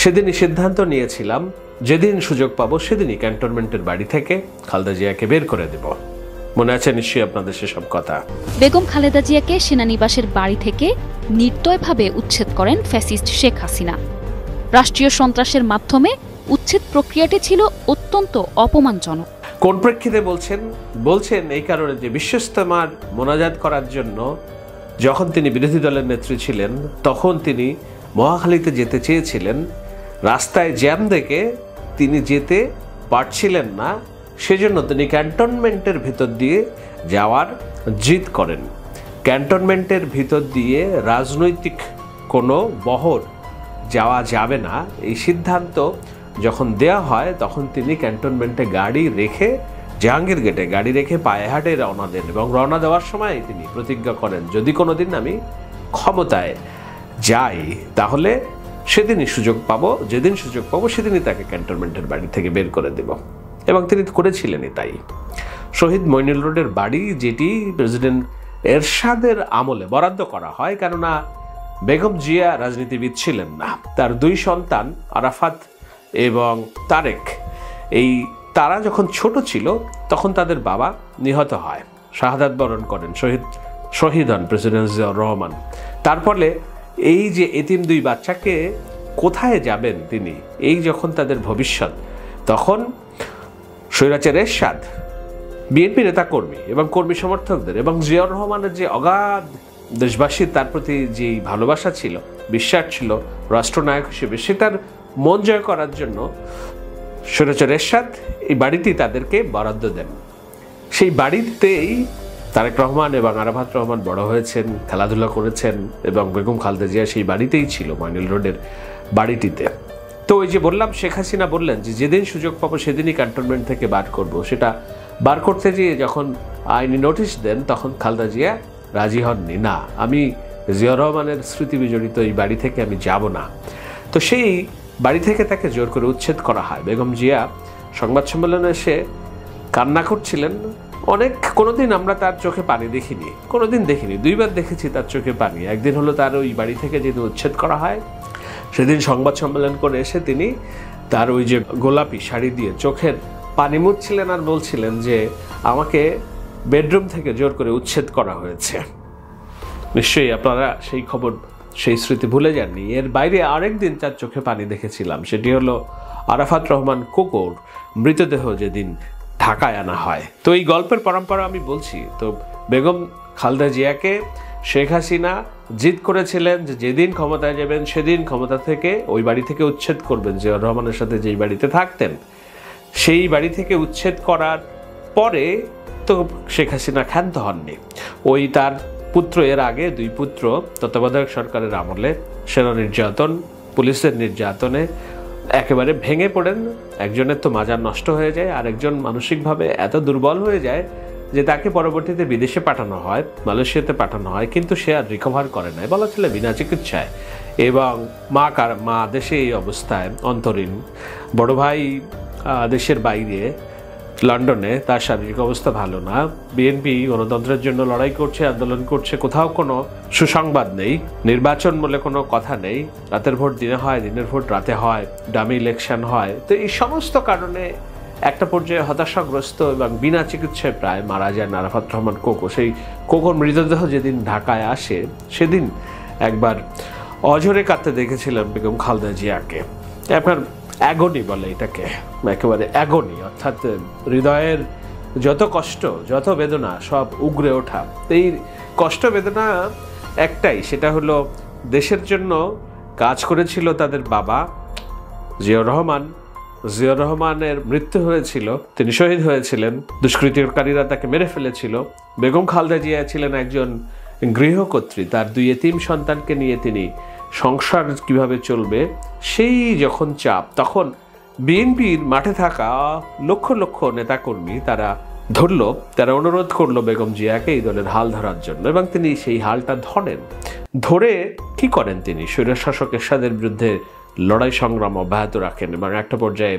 সেদিনই সিদ্ধান্ত নিয়েছিলাম, যেদিন সুযোগ পাবো সেদিনই ক্যান্টনমেন্টের বাড়ি থেকে খালেদা জিয়াকে বের করে দেব। মনে আছে নিশ্চয়ই আপনাদের সেসব কথা। বেগম খালেদা জিয়াকে সেনানিবাসের বাড়ি থেকে নির্দয়ভাবে উচ্ছেদ করেন ফ্যাসিস্ট শেখ হাসিনা। রাষ্ট্রীয় সন্ত্রাসের মাধ্যমে উচ্ছেদ প্রক্রিয়াটি ছিল অত্যন্ত অপমানজনক। কোন প্রেক্ষিতে বলছেন এই কারণে যে বিশ্ব ইজতেমার মোনাজাত করার জন্য যখন তিনি বিরোধী দলের নেত্রী ছিলেন তখন তিনি মহাখালীতে যেতে চেয়েছিলেন, রাস্তায় জ্যাম দেখে তিনি যেতে পারছিলেন না, সেজন্য তিনি ক্যান্টনমেন্টের ভিতর দিয়ে যাওয়ার জিদ করেন। ক্যান্টনমেন্টের ভিতর দিয়ে রাজনৈতিক কোনো বহর যাওয়া যাবে না, এই সিদ্ধান্ত যখন দেয়া হয় তখন তিনি ক্যান্টনমেন্টে গাড়ি রেখে, জাহাঙ্গীর গেটে গাড়ি রেখে পায়ে হাঁটে রওনা দেন এবং রওনা দেওয়ার সময় তিনি প্রতিজ্ঞা করেন, যদি কোনোদিন আমি ক্ষমতায় যাই তাহলে সেদিনই সুযোগ পাবো, যেদিন সুযোগ পাবো সেদিনই তাকে ক্যান্টনমেন্টের বাড়ি থেকে বের করে দেব। এবং তিনি করেছিলেনই তাই। শহীদ মইনুল রোডের বাড়ি, যেটি প্রেসিডেন্ট এরশাদের আমলে বরাদ্দ করা হয়, কেননা বেগম জিয়া রাজনীতিবিদ ছিলেন না, তার দুই সন্তান আরাফাত এবং তারেক, তারা যখন ছোট ছিল তখন তাদের বাবা নিহত হয়, শাহাদাত বরণ করেন, শহীদ হন প্রেসিডেন্ট জিয়াউর রহমান। তারপরে এই যে এতিম দুই বাচ্চাকে কোথায় যাবেন তিনি, এই যখন তাদের ভবিষ্যৎ, তখন স্বৈরাচার এরশাদ বিএনপি নেতাকর্মী এবং কর্মী সমর্থকদের এবং জিয়াউর রহমানের যে অগাধ দেশবাসীর তার প্রতি যে ভালোবাসা ছিল, বিশ্বাস ছিল রাষ্ট্রনায়ক হিসেবে, সেটার মন জয় করার জন্য স্বৈরাচার এরশাদ এই বাড়িটি তাদেরকে বরাদ্দ দেন। সেই বাড়িতেই তারেক রহমান এবং আরাফাত রহমান বড় হয়েছেন, খেলাধুলা করেছেন এবং বেগম খালেদা জিয়া সেই বাড়িতেই ছিল, মইনুল রোডের বাড়িটিতে। তো ওই যে বললাম, শেখ হাসিনা বললেন যে যেদিন সুযোগ পাবো সেদিনই ক্যান্টনমেন্ট থেকে বার করব, সেটা বার করতে গিয়ে যখন আইনি নোটিশ দেন তখন খালেদা জিয়া রাজি হননি, না আমি জিয়াউর রহমানের স্মৃতি বিজড়িত এই বাড়ি থেকে আমি যাব না। তো সেই বাড়ি থেকে তাকে জোর করে উচ্ছেদ করা হয়। বেগম জিয়া সংবাদ সম্মেলনে এসে কান্না করছিলেন অনেক। কোনোদিন আমরা তার চোখে পানি দেখিনি, দুইবার দেখেছি তার চোখে পানি। একদিন হলো তার ওই বাড়ি থেকে যেদিন উচ্ছেদ করা হয় সেদিন সংবাদ সম্মেলন করে এসে তিনি তার ওই যে গোলাপি শাড়ি দিয়ে চোখের পানি মুছছিলেন আর বলছিলেন যে আমাকে বেডরুম থেকে জোর করে উচ্ছেদ করা হয়েছে। নিশ্চয়ই আপনারা সেই খবর, সেই স্মৃতি ভুলে যাননি। এর বাইরে আরেকদিন তার চোখে পানি দেখেছিলাম, সেটি হলো আরাফাত রহমান কোকোর মৃতদেহ যেদিন ঢাকায় আনা হয়। তো এই গল্পের পরম্পরা আমি বলছি। তো বেগম খালেদা জিয়াকে শেখ হাসিনা জিদ করেছিলেন যে যেদিন ক্ষমতায় যাবেন সেদিন ক্ষমতা থেকে ওই বাড়ি থেকে উচ্ছেদ করবেন। জিয়াউর রহমানের সাথে যেই বাড়িতে থাকতেন সেই বাড়ি থেকে উচ্ছেদ করার পরে তো শেখ হাসিনা ক্ষান্ত হননি। ওই তার পুত্র, এর আগে দুই পুত্র তত্ত্বাবধায়ক সরকারের আমলে সেনা নির্যাতন, পুলিশের নির্যাতনে একেবারে ভেঙে পড়েন। একজনের তো মাজার নষ্ট হয়ে যায়, আর একজন মানসিকভাবে এত দুর্বল হয়ে যায় যে তাকে পরবর্তীতে বিদেশে পাঠানো হয়, মালয়েশিয়াতে পাঠানো হয়, কিন্তু সে আর রিকভার করে নাই, বলা ছিল বিনা চিকিৎসায়। এবং মা দেশে এই অবস্থায় অন্তরীণ, বড় ভাই দেশের বাইরে লন্ডনে, তার শারীরিক অবস্থা ভালো না। বিএনপি গণতন্ত্রের জন্য লড়াই করছে, আন্দোলন করছে, কোথাও কোনো সুসংবাদ নেই, নির্বাচন বলে কোনো কথা নেই, রাতের ভোট দিনে হয়, দিনের ভোট রাতে হয়, ডামি ইলেকশন হয়। তো এই সমস্ত কারণে একটা পর্যায়ে হতাশাগ্রস্ত এবং বিনা চিকিৎসায় প্রায় মারা যান আরাফাত রহমান কোকো। সেই কোকোর মৃতদেহ যেদিন ঢাকায় আসে সেদিন একবার অঝরে কাঁদতে দেখেছিলেন বেগম খালেদা জিয়াকে। আপনার অ্যাগনি বলে এটাকে, একেবারে অ্যাগনি, অর্থাৎ হৃদয়ের যত কষ্ট যত বেদনা সব উগরে ওঠা। এই কষ্ট বেদনা একটাই, সেটা হলো দেশের জন্য কাজ করেছিল তাদের বাবা জিয়াউর রহমান। জিয়াউর রহমানের মৃত্যু হয়েছিল, তিনি শহীদ হয়েছিলেন, দুষ্কৃতিকারীরা তাকে মেরে ফেলেছিল। বেগম খালেদা জিয়া ছিলেন একজন গৃহকর্ত্রী, তার 2 এতিম সন্তানকে নিয়ে তিনি সংসার কিভাবে চলবে সেই যখন চাপ, তখন বিএনপির মাঠে থাকা লক্ষ লক্ষ নেতাকর্মী তারা অনুরোধ করলো বেগম জিয়াকে এই দলের হাল ধরার জন্য, এবং তিনি সেই হালটা ধরে কি করেন, তিনি স্বৈরশাসক এরশাদের বিরুদ্ধে লড়াই সংগ্রাম অব্যাহত রাখেন এবং একটা পর্যায়ে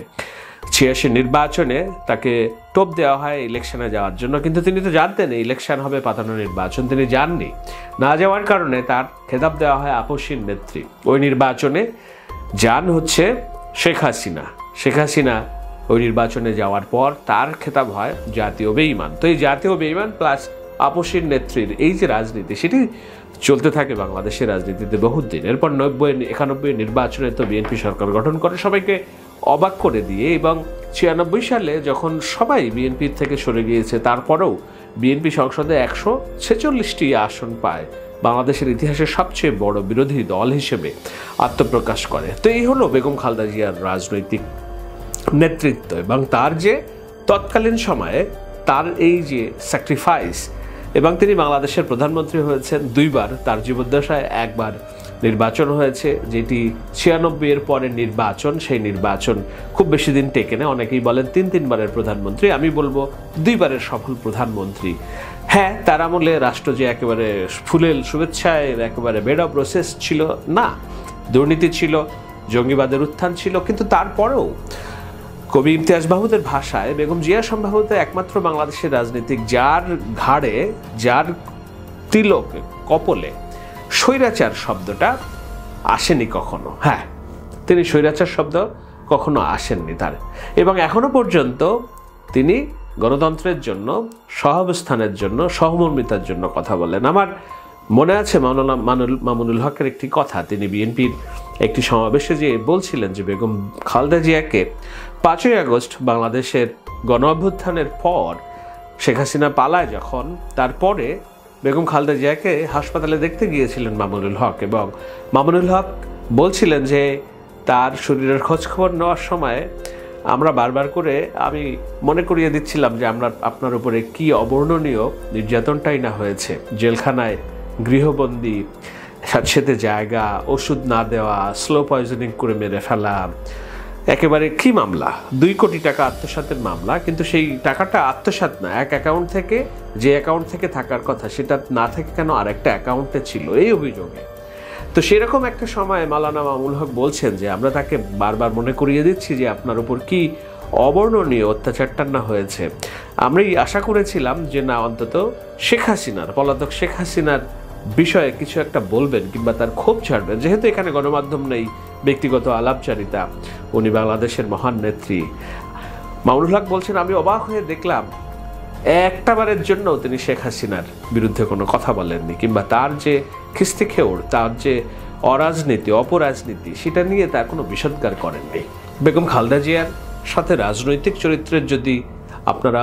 86 নির্বাচনে তাকে টোপ দেওয়া হয় ইলেকশনে যাওয়ার জন্য। কিন্তু তিনি তো জানতেন ইলেকশন হবে পাতানো নির্বাচন, তিনি যাননি। না যাওয়ার কারণে তার খেতাব দেওয়া হয় আপসীন নেত্রী। ওই নির্বাচনে যান হচ্ছে শেখ হাসিনা। ওই নির্বাচনে যাওয়ার পর তার খেতাব হয় জাতীয় বেঈমান। তো এই জাতীয় বেঈমান প্লাস আপসীন নেত্রীর এই যে রাজনীতি, সেটি চলতে থাকে বাংলাদেশের রাজনীতিতে বহুদিন। এরপর 91 নির্বাচনে তো বিএনপি সরকার গঠন করে সবাইকে অবাক করে দিয়ে, এবং 96 সালে যখন সবাই বিএনপির থেকে সরে গিয়েছে তারপরেও বিএনপি সংসদে 146টি আসন পায়, বাংলাদেশের ইতিহাসে সবচেয়ে বড় বিরোধী দল হিসেবে আত্মপ্রকাশ করে। তো এই হলো বেগম খালেদা জিয়ার রাজনৈতিক নেতৃত্ব এবং তার যে তৎকালীন সময়ে তার এই যে স্যাক্রিফাইস, এবং তিনি বাংলাদেশের প্রধানমন্ত্রী হয়েছেন 2 বার, তার জীবদ্দশায় 1 বার নির্বাচন হয়েছে, যেটি 96 এর পরের নির্বাচন। সেই নির্বাচন খুব বেশি দিন টেকে না, অনেকেই বলেন 3 বারের প্রধানমন্ত্রী, আমি বলবো 2 বারের সফল প্রধানমন্ত্রী। হ্যাঁ, তার আমলে রাষ্ট্র যে একেবারে ফুলেল শুভেচ্ছায় একেবারে বেড অফ প্রসেস ছিল না, দুর্নীতি ছিল, জঙ্গিবাদের উত্থান ছিল, কিন্তু তারপরেও কবি ইমতিয়াজ মাহমুদের ভাষায় বেগম জিয়া সম্ভবত একমাত্র বাংলাদেশের রাজনীতিক যার ঘাড়ে, যার তিলক কপলে স্বৈরাচার শব্দটা আসেনি কখনো। হ্যাঁ, তিনি স্বৈরাচার শব্দ কখনো আসেননি তার, এবং এখনো পর্যন্ত তিনি গণতন্ত্রের জন্য, সহাবস্থানের জন্য, সহমর্মিতার জন্য কথা বলেন। আমার মনে আছে মামুনুল হকের একটি কথা, তিনি বিএনপির একটি সমাবেশে যে বলছিলেন যে বেগম খালেদা জিয়াকে 5ই আগস্ট বাংলাদেশের গণ অভ্যুত্থানের পর শেখ হাসিনা পালায় যখন, তারপরে বেগম খালেদা জিয়াকে হাসপাতালে দেখতে গিয়েছিলেন মামুনুল হক, এবং মামুনুল হক বলছিলেন যে তার শরীরের খোঁজখবর নেওয়ার সময় আমরা বারবার করে আমি মনে করিয়ে দিচ্ছিলাম যে আপনার উপরে কি অবর্ণনীয় নির্যাতনটাই না হয়েছে, জেলখানায় গৃহবন্দী, স্যাঁতসেঁতে জায়গা, ওষুধ না দেওয়া, স্লো পয়জনিং করে মেরে ফেলা, একেবারে কি মামলা, 2 কোটি টাকা আত্মসাতের মামলা, কিন্তু সেই টাকাটা আত্মসাৎ না, এক অ্যাকাউন্ট থেকে, যে অ্যাকাউন্ট থেকে থাকার কথা সেটা না থেকে কেন আরেকটা অ্যাকাউন্টে ছিল, এই অভিযোগে। তো সেরকম একটা সময় মাওলানা মামুনুল হক বলছেন যে আমরা তাকে বারবার মনে করিয়ে দিচ্ছি যে আপনার উপর কি অবর্ণনীয় অত্যাচারটা না হয়েছে। আমরাই আশা করেছিলাম যে না, অন্তত শেখ হাসিনার, পলাতক শেখ হাসিনার বিষয়ে কিছু একটা বলবেন কিংবা তার ক্ষোভ ছাড়বেন, যেহেতু এখানে গণমাধ্যম নেই, ব্যক্তিগত আলাপচারিতা, উনি বাংলাদেশের মহান নেত্রী। মামুনুল হক বলছেন আমি অবাক হয়ে দেখলাম একটা বারের জন্য তিনি শেখ হাসিনার বিরুদ্ধে কোনো কথা বলেননি, কিংবা তার যে খিস্তি খেউড়, তার যে অরাজনীতি, অপরাজনীতি, সেটা নিয়ে তার কোনো বিষোদ্গার করেননি। বেগম খালেদা জিয়ার সাথে রাজনৈতিক চরিত্রের যদি আপনারা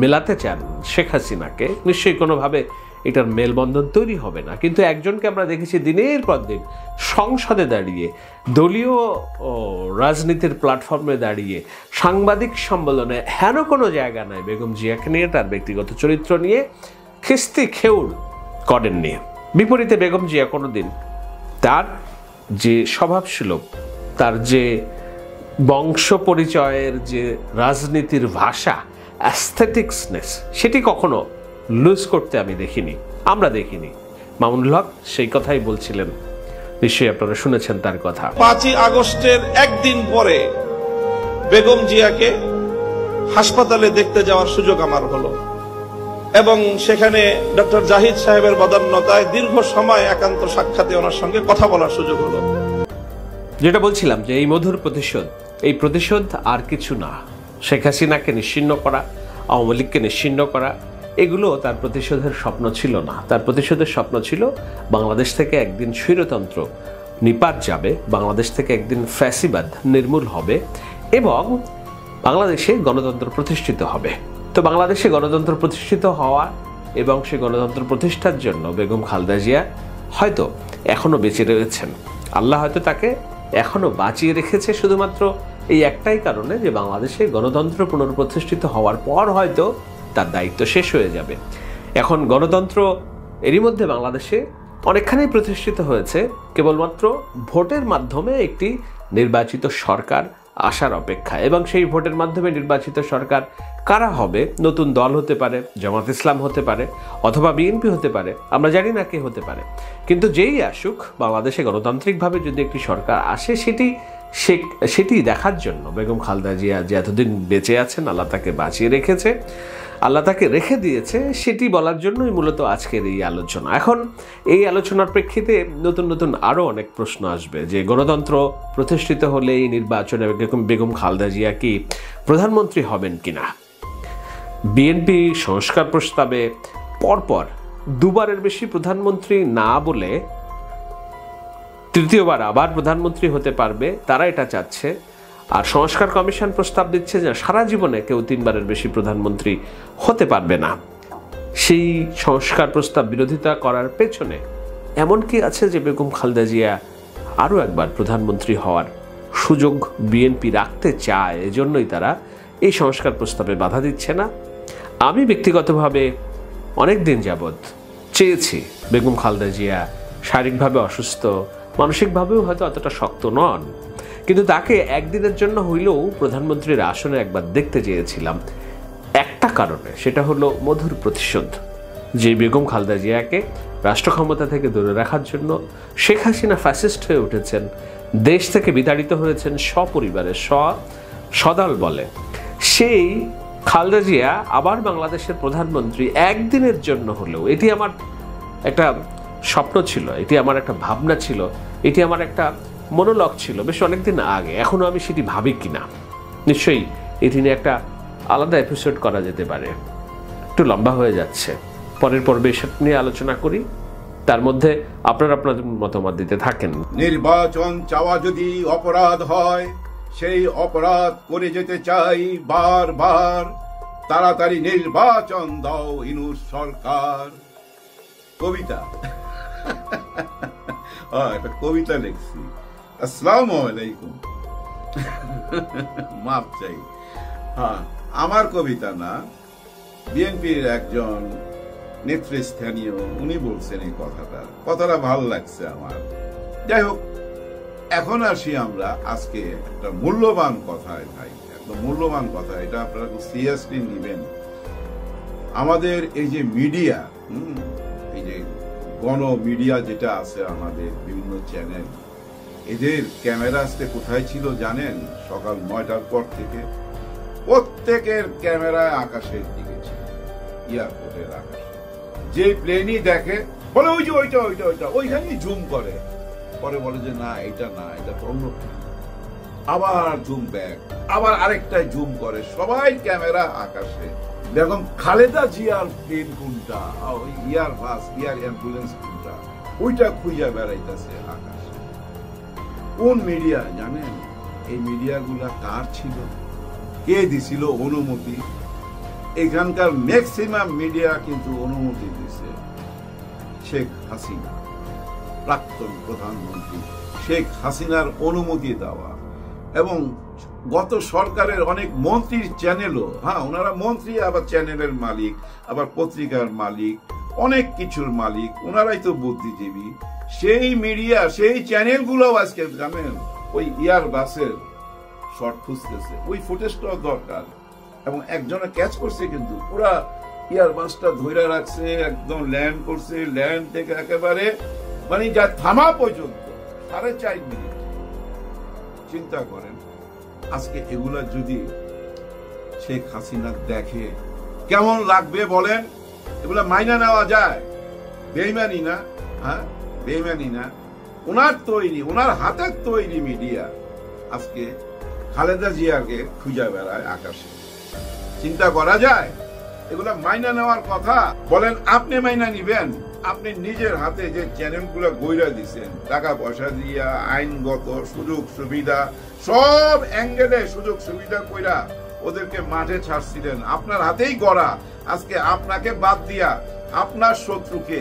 মেলাতে চান শেখ হাসিনাকে, নিশ্চয়ই কোনোভাবে এটার মেলবন্ধন তৈরি হবে না। কিন্তু একজনকে আমরা দেখেছি দিনের পর দিন সংসদে দাঁড়িয়ে, দলীয় রাজনীতির প্ল্যাটফর্মে দাঁড়িয়ে, সাংবাদিক সম্মেলনে, হেন কোনো জায়গা নাই বেগম জিয়াকে নিয়ে, তার ব্যক্তিগত চরিত্র নিয়ে খিস্তি খেউড় করেননি। বিপরীতে বেগম জিয়া কোনোদিন তার যে স্বভাবসুলভ, তার যে বংশ পরিচয়ের যে রাজনীতির ভাষা, অ্যাস্থেটিক্সনেস, সেটি কখনো লুজ করতে আমরা দেখিনি। মামুনুল হক সেই কথাই বলছিলেন, নিশ্চয়ই আপনারা শুনেছেন তার কথা। 5ই আগস্টের একদিন পরে বেগম জিয়াকে হাসপাতালে দেখতে যাওয়ার সুযোগ আমার হলো, এবং সেখানে ডক্টর জাহিদ সাহেবের বদান্যতায় দীর্ঘ সময় একান্ত সাক্ষাতে ওনার সঙ্গে কথা বলার সুযোগ হলো। যেটা বলছিলাম যে এই মধুর প্রতিশোধ, এই প্রতিশোধ আর কিছু না, শেখ হাসিনাকে নিশ্চিহ্ন করা, আওয়ামী লীগকে নিশ্চিহ্ন করা, এগুলো তার প্রতিশোধের স্বপ্ন ছিল না। তার প্রতিশোধের স্বপ্ন ছিল বাংলাদেশ থেকে একদিন স্বৈরতন্ত্র নিপাত যাবে, বাংলাদেশ থেকে একদিন ফ্যাসিবাদ নির্মূল হবে এবং বাংলাদেশে গণতন্ত্র প্রতিষ্ঠিত হবে। তো বাংলাদেশে গণতন্ত্র প্রতিষ্ঠিত হওয়া এবং সেই গণতন্ত্র প্রতিষ্ঠার জন্য বেগম খালেদা জিয়া হয়তো এখনও বেঁচে রয়েছেন। আল্লাহ হয়তো তাকে এখনও বাঁচিয়ে রেখেছে শুধুমাত্র এই একটাই কারণে যে বাংলাদেশে গণতন্ত্র পুনঃপ্রতিষ্ঠিত হওয়ার পর হয়তো তার দায়িত্ব শেষ হয়ে যাবে। এখন গণতন্ত্র এরই মধ্যে বাংলাদেশে অনেকখানি প্রতিষ্ঠিত হয়েছে, কেবলমাত্র ভোটের মাধ্যমে একটি নির্বাচিত সরকার আসার অপেক্ষা। এবং সেই ভোটের মাধ্যমে নির্বাচিত সরকার কারা হবে? নতুন দল হতে পারে, জামাত ইসলাম হতে পারে, অথবা বিএনপি হতে পারে, আমরা জানি না কে হতে পারে। কিন্তু যেই আসুক, বাংলাদেশে গণতান্ত্রিকভাবে যদি একটি সরকার আসে সেটি দেখার জন্য বেগম খালেদা জিয়া যে এতদিন বেঁচে আছেন, আল্লাহ তাকে বাঁচিয়ে রেখেছে, আল্লাহ তাকে রেখে দিয়েছে, সেটি বলার জন্যই মূলত আজকের এই আলোচনা। এখন এই আলোচনার প্রেক্ষিতে নতুন নতুন আরও অনেক প্রশ্ন আসবে যে গণতন্ত্র প্রতিষ্ঠিত হলে এই নির্বাচনে বেগম খালেদা জিয়া কি প্রধানমন্ত্রী হবেন কিনা? বিএনপি সংস্কার প্রস্তাবে পরপর দুবারের বেশি প্রধানমন্ত্রী না বলে তৃতীয়বার আবার প্রধানমন্ত্রী হতে পারবে, তারা এটা চাচ্ছে। আর সংস্কার কমিশন প্রস্তাব দিচ্ছে যে সারা জীবনে কেউ 3 বারের বেশি প্রধানমন্ত্রী হতে পারবে না। সেই সংস্কার প্রস্তাব বিরোধিতা করার পেছনে এমন কি আছে যে বেগম খালেদা জিয়া আরও একবার প্রধানমন্ত্রী হওয়ার সুযোগ বিএনপি রাখতে চায়, এজন্যই তারা এই সংস্কার প্রস্তাবে বাধা দিচ্ছে না? আমি ব্যক্তিগতভাবে অনেক দিন যাবৎ চেয়েছি বেগম খালেদা জিয়া শারীরিকভাবে অসুস্থ, মানসিকভাবেও হয়তো অতটা শক্ত নন, কিন্তু তাকে একদিনের জন্য হইলেও প্রধানমন্ত্রীর আসনে একবার দেখতে চেয়েছিলাম একটা কারণে, সেটা হলো মধুর প্রতিশোধ। যে বেগম খালেদা জিয়াকে রাষ্ট্র ক্ষমতা থেকে দূরে রাখার জন্য শেখ হাসিনা ফ্যাসিস্ট হয়ে উঠেছেন, দেশ থেকে বিতাড়িত হয়েছেন সপরিবারে, সদল বলে, সেই খালেদা জিয়া আবার বাংলাদেশের প্রধানমন্ত্রী একদিনের জন্য হলেও, এটি আমার একটা স্বপ্ন ছিল, এটি আমার একটা ভাবনা ছিল, এটি আমার একটা মনোলগ ছিল বেশ অনেকদিন আগে। এখনো আমি সেটি ভাবি কিনা, নিশ্চয়ই এটি নিয়ে একটা আলাদা এপিসোড করা যেতে পারে। একটু লম্বা হয়ে যাচ্ছে, পরের পর্বে এসব নিয়ে আলোচনা করি। তার মধ্যে আপনারা আপনাদের মতামত দিতে থাকেন। নির্বাচন চাওয়া যদি অপরাধ হয়, সেই অপরাধ করে যেতে চাই বারবার। তাড়াতাড়ি নির্বাচন দাও ইনুস সরকার। কবিতা, একটা কবিতা লিখছি। আসসালামু আলাইকুম, মাপ চাই। হ্যাঁ, আমার কবিতা না, বিএনপির একজন নেতৃস্থানীয় উনি বলছেন এই কথাটা ভালো লাগছে আমার। যাই হোক, এখন আসি আমরা আজকে একটা মূল্যবান কথায়। ভাই, একটা মূল্যবান কথা, এটা আপনারা খুব সিরিয়াসলি নিবেন। আমাদের এই যে মিডিয়া, এই যে গণ মিডিয়া যেটা আছে আমাদের বিভিন্ন চ্যানেল, এদের ক্যামেরা আজকে কোথায় ছিল জানেন? সকাল 9টার পর থেকে প্রত্যেকের ক্যামেরায় আকাশের দিকে ছিল, এয়ারপোর্টের আকাশে। যে প্লেনই দেখে বলে ওই যে ওইটা ওইটা ওইটা, ওইখানেই জুম করে, পরে বলে যে না এটা না, এটা তো অন্য প্লেন, আবার জুম ব্যাক, আবার আরেকটাই জুম করে, সবাই ক্যামেরা আকাশে। বেগম খালেদা জিয়ার প্লেন কোনটা, ওই এয়ার বাস, এয়ার অ্যাম্বুলেন্স কোনটা, ওইটা খুঁজে বেড়াইতেছে আকাশে। কোন মিডিয়া জানেন? এই মিডিয়াগুলা কার ছিল? কে দিছিল অনুমতি? এখানকার ম্যাক্সিমাম মিডিয়া কিন্তু অনুমতি দিছে শেখ হাসিনা, প্রাক্তন প্রধানমন্ত্রী শেখ হাসিনার অনুমতি দেওয়া। এবং গত সরকারের অনেক মন্ত্রীর চ্যানেলও, হ্যাঁ ওনারা মন্ত্রী, আবার চ্যানেলের মালিক, আবার পত্রিকার মালিক, অনেক কিছুর মালিক, ওনারাই তো বুদ্ধিজীবী। সেই মিডিয়া, সেই চ্যানেলগুলো আজকে জানেন ওই এয়ার বাসের শর্ট খুঁজতেছে, ওই ফুটেজটাও দরকার। এবং একজনে ক্যাচ করছে, কিন্তু পুরা এয়ার বাসটা ধরে রাখছে, একদম ল্যান্ড করছে, ল্যান্ড থেকে একেবারে মানে যা থামা পর্যন্ত 4.5 মিনিট। চিন্তা করেন, আজকে এগুলা যদি শেখ হাসিনা দেখে কেমন লাগবে বলেন? এগুলা মাইনা নেওয়া যায়? বেইমানি না? হ্যাঁ, বেইমানি না? ওনার তৈরি, ওনার হাতের তৈরি মিডিয়া আজকে খালেদা জিয়াকে খুঁজে বেড়ায় আকাশে। চিন্তা করা যায়? এগুলা মাইনা নেওয়ার কথা বলেন, আপনি মাইনা নিবেন? আপনি নিজের হাতে যে চ্যানেলগুলো গইরা দিচ্ছেন, টাকা পয়সা দিয়া, আইনগত সুযোগ সুবিধা, সব অ্যাঙ্গেলে সুযোগ সুবিধা কইরা ওদেরকে মাঠে ছাড়ছিলেন, আপনার হাতেই গড়া। আজকে আপনাকে বাদ দিয়া আপনার শত্রুকে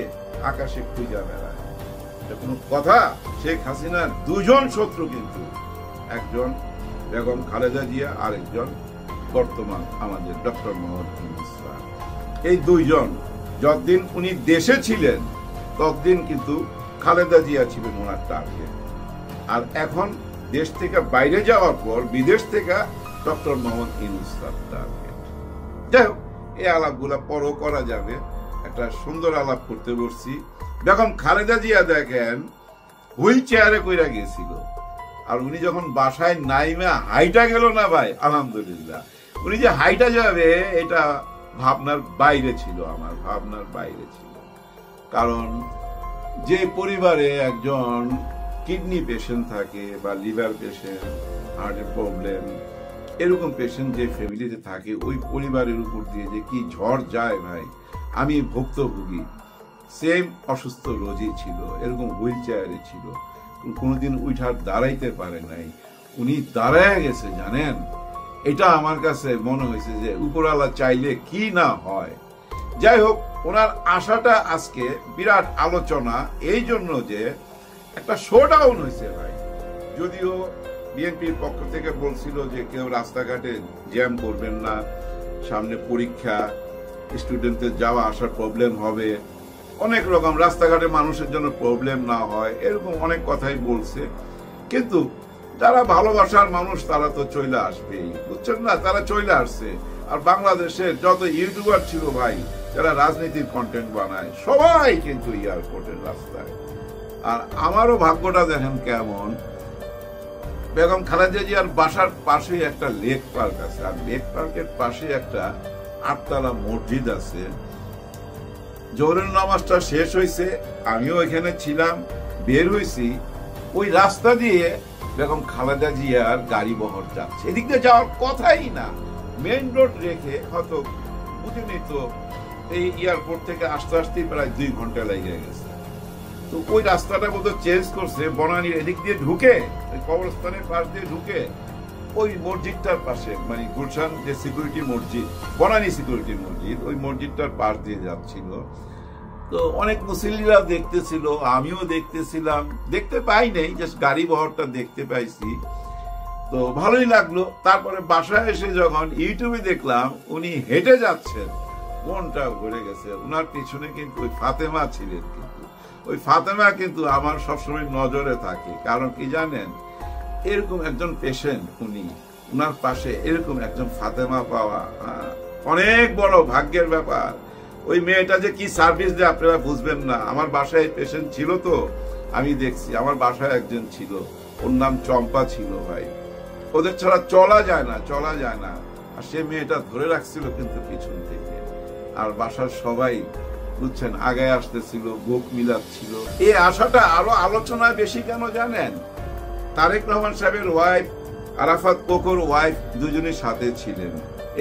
আকাশে খুঁজে বেড়ায়, এটা কোনো কথা? শেখ হাসিনার দুজন শত্রু কিন্তু, একজন বেগম খালেদা জিয়া, আরেকজন বর্তমান আমাদের ডক্টর মোহাম্মদ ইউনূস। এই দুইজন যতদিন উনি দেশে ছিলেন ততদিন কিন্তু খালেদা জিয়া ছিলেন ওনার টার্গেট, আর এখন দেশ থেকে বাইরে যাওয়ার পর বিদেশ থেকে ডক্টর মোহাম্মদ ইউনূস টার্গেট। যাই হোক, এই আলাপগুলা পরও করা যাবে, একটা সুন্দর আলাপ করতে বসছি। বেগম খালেদা জিয়া দেখেন হুইল চেয়ারে কইরা গেছিল, আর উনি যখন বাসায় নাইমা হাইটা গেল না ভাই, আলহামদুলিল্লাহ, উনি যে হাইটা যাবে এটা ভাবনার বাইরে ছিল, আমার ভাবনার বাইরে ছিল। কারণ যে পরিবারে একজন কিডনি পেশেন্ট থাকে বা লিভার পেশেন্ট, হার্টের প্রবলেম, এরকম পেশেন্ট যে ফ্যামিলিতে থাকে, ওই পরিবারের উপর দিয়ে যে কি ঝড় যায় ভাই, আমি ভুক্তভোগী। সেম অসুস্থ রোজই ছিল, এরকম হুইল চেয়ারে ছিল, কোনোদিন উঠার দাঁড়াইতে পারে নাই, উনি দাঁড়ায় গেছে। জানেন, এটা আমার কাছে মনে হয়েছে যে উপরওয়ালা চাইলে কি না হয়। যাই হোক, ওনার আশাটা আজকে বিরাট আলোচনা এই জন্য যে একটা শোডাউন হয়েছে ভাই। যদিও বিএনপির পক্ষ থেকে বলছিল যে কেউ রাস্তাঘাটে জ্যাম করবেন না, সামনে পরীক্ষা, স্টুডেন্টদের যাওয়া আসার প্রবলেম হবে, অনেক রকম রাস্তাঘাটে মানুষের জন্য প্রবলেম না হয়, এরকম অনেক কথাই বলছে। কিন্তু যারা ভালোবাসার মানুষ তারা তো চলে আসবেই, বুঝছেন না? তারা চলে আসছে। আর বাংলাদেশের যত ইউটিউবার ছিল ভাই, যারা রাজনীতির কন্টেন্ট বানায়, সবাই কিন্তু এয়ারপোর্টের রাস্তায়। আর আমারও ভাগ্যটা দেখেন কেমন, বেগম খালেদা জিয়ার বাসার পাশে একটা লেক পার্ক আছে, আর লেক পার্কের পাশে একটা 8তলা মসজিদ আছে। জোহরের নামাজটা শেষ হয়েছে, আমিও এখানে ছিলাম, বের হয়েছি, ওই রাস্তা দিয়ে বেগম খালেদা জিয়ার গাড়ি বহর যাচ্ছে, এদিক দিয়ে যাওয়ার কথাই না, মেইন রোড রেখে হয়তো বুঝিনি তো, এই এয়ারপোর্ট থেকে আসতে আসতেই প্রায় 2 ঘন্টা লেগে গেছে। তো ওই রাস্তাটা বোধহয় চেঞ্জ করছে, বনানীর এদিক দিয়ে ঢুকে, ওই কবরস্থানের পাশ দিয়ে ঢুকে ওই মসজিদটার পাশে, মানে গুলশান যে সিকিউরিটি মসজিদ, বনানী সিকিউরিটি মসজিদ, ওই মসজিদটার পাশ দিয়ে যাচ্ছিল। তো অনেক মুসল্লিরা দেখতেছিল, আমিও দেখতেছিলাম, দেখতে পাই নাই, জাস্ট গাড়ি বহরটা দেখতে পাইছি, তো ভালোই লাগলো। তারপরে বাসায় এসে যখন ইউটিউবে দেখলাম উনি হেঁটে যাচ্ছেন, মনটা ভরে গেছে। ওনার পিছনে কিন্তু ওই ফাতেমা ছিলেন, কিন্তু ওই ফাতেমা কিন্তু আমার সবসময় নজরে থাকে। কারণ কি জানেন, এরকম একজন পেশেন্ট, উনি, উনার পাশে এরকম একজন ফাতেমা পাওয়া অনেক বড় ভাগ্যের ব্যাপার। ওই মেয়েটা যে কি সার্ভিস দেয় আপনারা বুঝবেন না। আমার বাসায় পেশেন্ট ছিল, তো আমি দেখছি, আমার বাসায় একজন ছিল, ওর নাম চম্পা ছিল ভাই, ওদের ছাড়া চলা যায় না, চলা যায় না। আর সে মেয়েটা ধরে রাখছিল কিন্তু পিছন থেকে, আর বাসার সবাই বুঝছেন আগায় আসতেছিল, বুক মিলাচ্ছিল। এই আশাটা আরো আলোচনায় বেশি কেন জানেন, তারেক রহমান সাহেবের ওয়াইফ, আরাফাত কোকোর ওয়াইফ, দুজনের সাথে ছিলেন।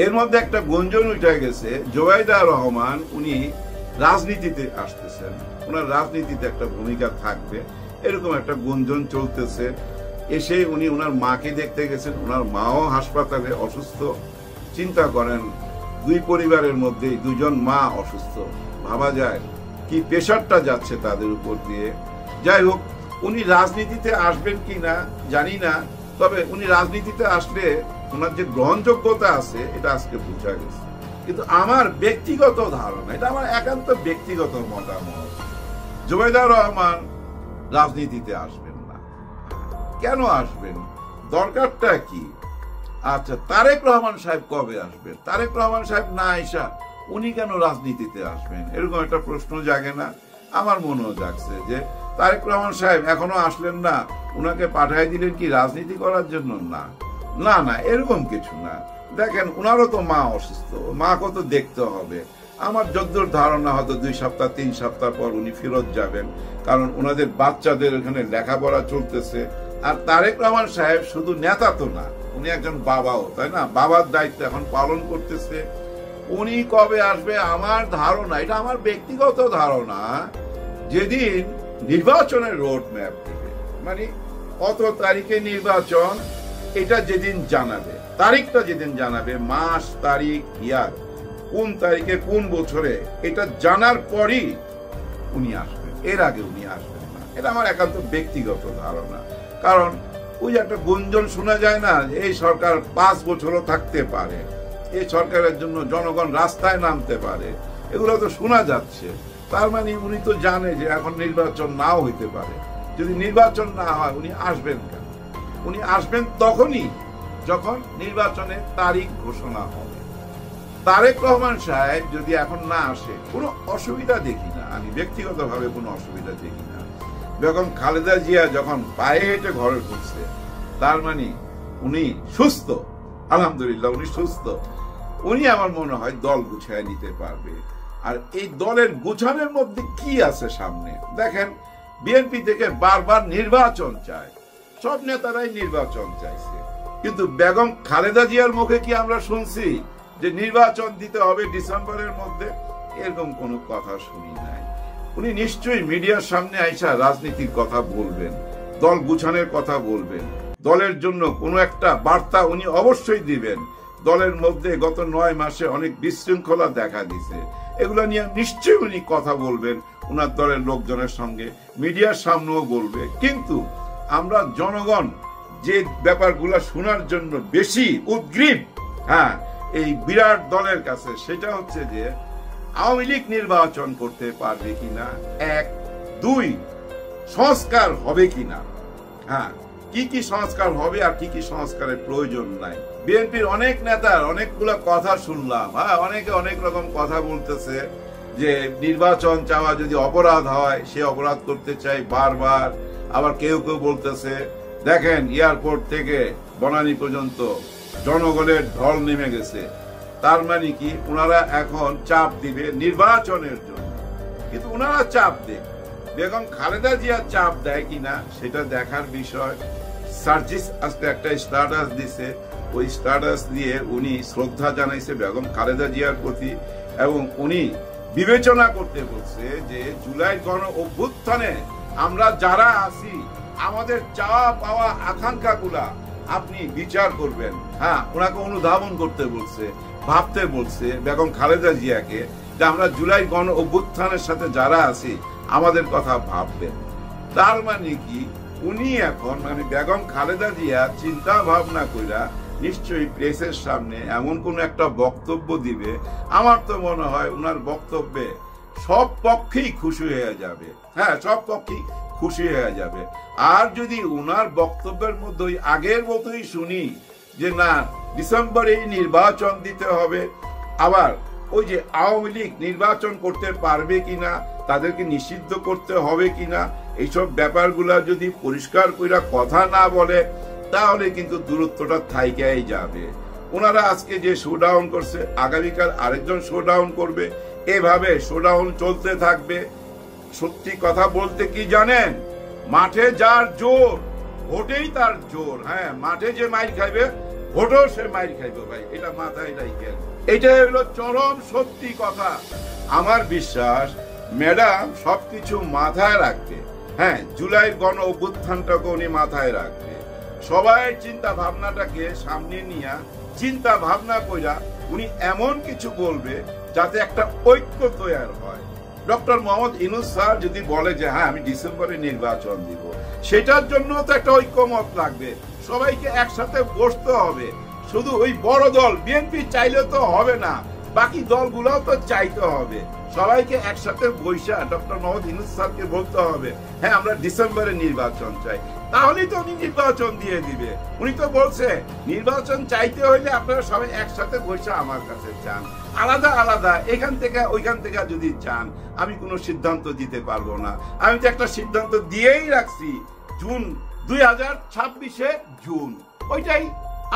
এর মধ্যে একটা গুঞ্জন উঠে গেছে, জোবাইদা রহমান উনি রাজনীতিতে আসতেছেন, ওনার রাজনীতিতে একটা ভূমিকা থাকবে, এরকম একটা গুঞ্জন চলতেছে। এসে উনি ওনার মাকে দেখতে গেছেন, ওনার মাও হাসপাতালে অসুস্থ। চিন্তা করেন, 2 পরিবারের মধ্যে 2জন মা অসুস্থ, ভাবা যায় কি প্রেশারটা যাচ্ছে তাদের উপর দিয়ে। যাই হোক, উনি রাজনীতিতে আসবেন কি না জানি না, তবে উনি রাজনীতিতে আসলে ওনার যে গ্রহণযোগ্যতা আছে এটা আজকে বোঝা গেছে। কিন্তু আমার ব্যক্তিগত ধারণা, এটা আমার একান্ত ব্যক্তিগত মতামত, জোবাইদা রহমান রাজনীতিতে আসবেন না। কেন আসবেন, দরকারটা কি? আচ্ছা, তারেক রহমান সাহেব কবে আসবেন? তারেক রহমান সাহেব না আইসা উনি কেন রাজনীতিতে আসবেন? এরকম একটা প্রশ্ন জাগে না? আমার মনেও জাগছে যে তারেক রহমান সাহেব এখনো আসলেন না, উনাকে পাঠাই দিলেন কি রাজনীতি করার জন্য? না না না, এরকম কিছু না। দেখেন, উনারও তো মা অসুস্থ, মাকে তো দেখতে হবে। আমার যদ্দূর ধারণা হয়তো 2 সপ্তাহ 3 সপ্তাহ পর উনি ফেরত যাবেন, কারণ ওনাদের বাচ্চাদের এখানে লেখাপড়া চলতেছে, আর তারেক রহমান সাহেব শুধু নেতা তো না, উনি একজন বাবাও, তাই না? বাবার দায়িত্ব এখন পালন করতেছে। উনি কবে আসবে আমার ধারণা, এটা আমার ব্যক্তিগত ধারণা, যেদিন নির্বাচনের রোড ম্যাপ দিবে, মানে কত তারিখে নির্বাচন এটা যেদিন জানাবে, তারিখটা যেদিন জানাবে, মাস তারিখ ইয়ার কোন তারিখে কোন বছরে, এটা জানার পরই উনি আসবেন, এর আগে উনি আসবেন না। এটা আমার একান্ত ব্যক্তিগত ধারণা। কারণ ওই একটা গুঞ্জন শোনা যায় না, এই সরকার 5 বছরও থাকতে পারে, এই সরকারের জন্য জনগণ রাস্তায় নামতে পারে, এগুলো তো শোনা যাচ্ছে। তার মানে উনি তো জানে যে এখন নির্বাচন নাও হইতে পারে। যদি নির্বাচন না হয় উনি আসবেন কেন? উনি আসবেন তখনই যখন নির্বাচনের তারিখ ঘোষণা হবে। তারেক রহমান সাহেব যদি এখন না আসে কোনো অসুবিধা দেখি না, আমি ব্যক্তিগতভাবে কোনো অসুবিধা দেখি না। বেগম খালেদা জিয়া যখন পায়ে হেঁটে ঘরে ঢুকছে, তার মানে উনি সুস্থ, আলহামদুলিল্লাহ উনি সুস্থ। উনি আমার মনে হয় দল গুছিয়ে নিতে পারবে। আর এই দলের গুছানোর মধ্যে কি আছে সামনে দেখেন, বিএনপি থেকে বারবার নির্বাচন চায়, সব নেতারাই নির্বাচন চাইছে, কিন্তু বেগম খালেদা জিয়ার মুখে কি আমরা শুনছি যে নির্বাচন দিতে হবে ডিসেম্বরের মধ্যে? এরকম কোনো কথা শুনি নাই। উনি নিশ্চয়ই মিডিয়ার সামনে আইসা রাজনীতির কথা বলবেন, দল গুছানোর কথা বলবেন, দলের জন্য কোনো একটা বার্তা উনি অবশ্যই দিবেন। দলের মধ্যে গত 9 মাসে অনেক বিশৃঙ্খলা দেখা দিছে, এগুলো নিয়ে নিশ্চয়ই উনি কথা বলবেন ওনার দলের লোকজনের সঙ্গে, মিডিয়ার সামনেও বলবে। কিন্তু আমরা জনগণ যে ব্যাপারগুলো শোনার জন্য বেশি উদ্গ্রীব, হ্যাঁ, এই বিরাট দলের কাছে, সেটা হচ্ছে যে আওয়ামী লীগ নির্বাচন করতে পারবে কিনা, 1, 2 সংস্কার হবে কিনা, হ্যাঁ, কি কি সংস্কার হবে আর কি কি সংস্কারের প্রয়োজন নাই। বিএনপির অনেক নেতার অনেকগুলো কথা শুনলাম, হ্যাঁ, অনেকে অনেক রকম কথা বলতেছে যে নির্বাচন চাওয়া যদি অপরাধ হয় সে অপরাধ করতে চাই বারবার। আবার কেউ কেউ বলতেছে দেখেন এয়ারপোর্ট থেকে বনানী পর্যন্ত জনগণের ঢল নেমে গেছে, তার মানে কি ওনারা এখন চাপ দিবে নির্বাচনের জন্য। কিন্তু ওনারা চাপ দেয়, বেগম খালেদা জিয়া চাপ দেয় কিনা সেটা দেখার বিষয়। সার্জিস আজকে একটা স্ট্যাটাস দিছে, ওই স্ট্যাটাস দিয়ে উনি শ্রদ্ধা জানাইছে বেগম খালেদা জিয়ার প্রতি, এবং উনি বিবেচনা করতে বলছে যে জুলাই গণ অভ্যুত্থানে আমরা যারা আছি আমাদের চাওয়া পাওয়া আকাঙ্ক্ষাগুলা আপনি বিচার করবেন। হ্যাঁ, ওনাকে অনুধাবন করতে বলছে, ভাবতে বলছে বেগম খালেদা জিয়াকে যে আমরা জুলাই গণ অভ্যুত্থানের সাথে যারা আছি আমাদের কথা ভাববেন। তার মানে কি উনি এখন মানে বেগম খালেদা জিয়া চিন্তা ভাবনা কইরা নিশ্চয়ই প্রেসের সামনে এমন কোন একটা বক্তব্য দিবে, আমার তো মনে হয় উনার বক্তব্যে সব পক্ষেই খুশি হয়ে যাবে। হ্যাঁ, সব পক্ষেই খুশি হয়ে যাবে। আর যদি উনার বক্তব্যের মধ্যে ওই আগের মতোই শুনি যে না ডিসেম্বরে নির্বাচন দিতে হবে, আবার ওই যে আওয়ামী লীগ নির্বাচন করতে পারবে কিনা, তাদেরকে নিষিদ্ধ করতে হবে কিনা, এইসব ব্যাপারগুলা যদি পরিষ্কার কইরা কথা না বলে তাহলে কিন্তু দূরত্বটা থাইকাই যাবে। ওনারা আজকে যে শোডাউন করছে, আগামীকাল আরেকজন শোডাউন করবে, এভাবে শোডাউন চলতে থাকবে। সত্যি কথা বলতে কি জানেন, মাঠে যার জোর ভোটেই তার জোর। হ্যাঁ, মাঠে যে মাইর খাইবে ভোটও সে মাইর খাইবে ভাই, এটা মাথায় রাখেন। এটা হলো চরম সত্যি কথা। আমার বিশ্বাস ম্যাডাম সবকিছু মাথায় রাখবে। হ্যাঁ, জুলাই গণ অভ্যুত্থানটাকে উনি মাথায় রাখবে, সবাই চিন্তা ভাবনাটাকে সামনে নিয়ে চিন্তা ভাবনা কইরা উনি এমন কিছু বলবে যাতে একটা ঐক্য তৈরি হয়। ডক্টর মোহাম্মদ ইউনূস স্যার যদি বলে যে হ্যাঁ আমি ডিসেম্বরে নির্বাচন দিব, সেটার জন্য তো একটা ঐক্যমত লাগবে, সবাইকে একসাথে বসতে হবে। শুধু ওই বড় দল বিএনপি চাইলে তো হবে না, বাকি দলগুলোও তো চাইতে হবে। সবাইকে একসাথে বৈশা ডক্টর মোহাম্মদ ইউনূস স্যারকে বলতে হবে হ্যাঁ আমরা ডিসেম্বরে নির্বাচন চাই, তাহলেই তো উনি নির্বাচন দিয়ে দিবে। উনি তো বলছে নির্বাচন চাইতে হইলে আপনারা সবাই একসাথে বৈশা আমার কাছে চান, আলাদা আলাদা এখান থেকে ওইখান থেকে যদি চান আমি কোনো সিদ্ধান্ত দিতে পারবো না। আমি তো একটা সিদ্ধান্ত দিয়েই রাখছি, জুন 2026 জুন, ওইটাই।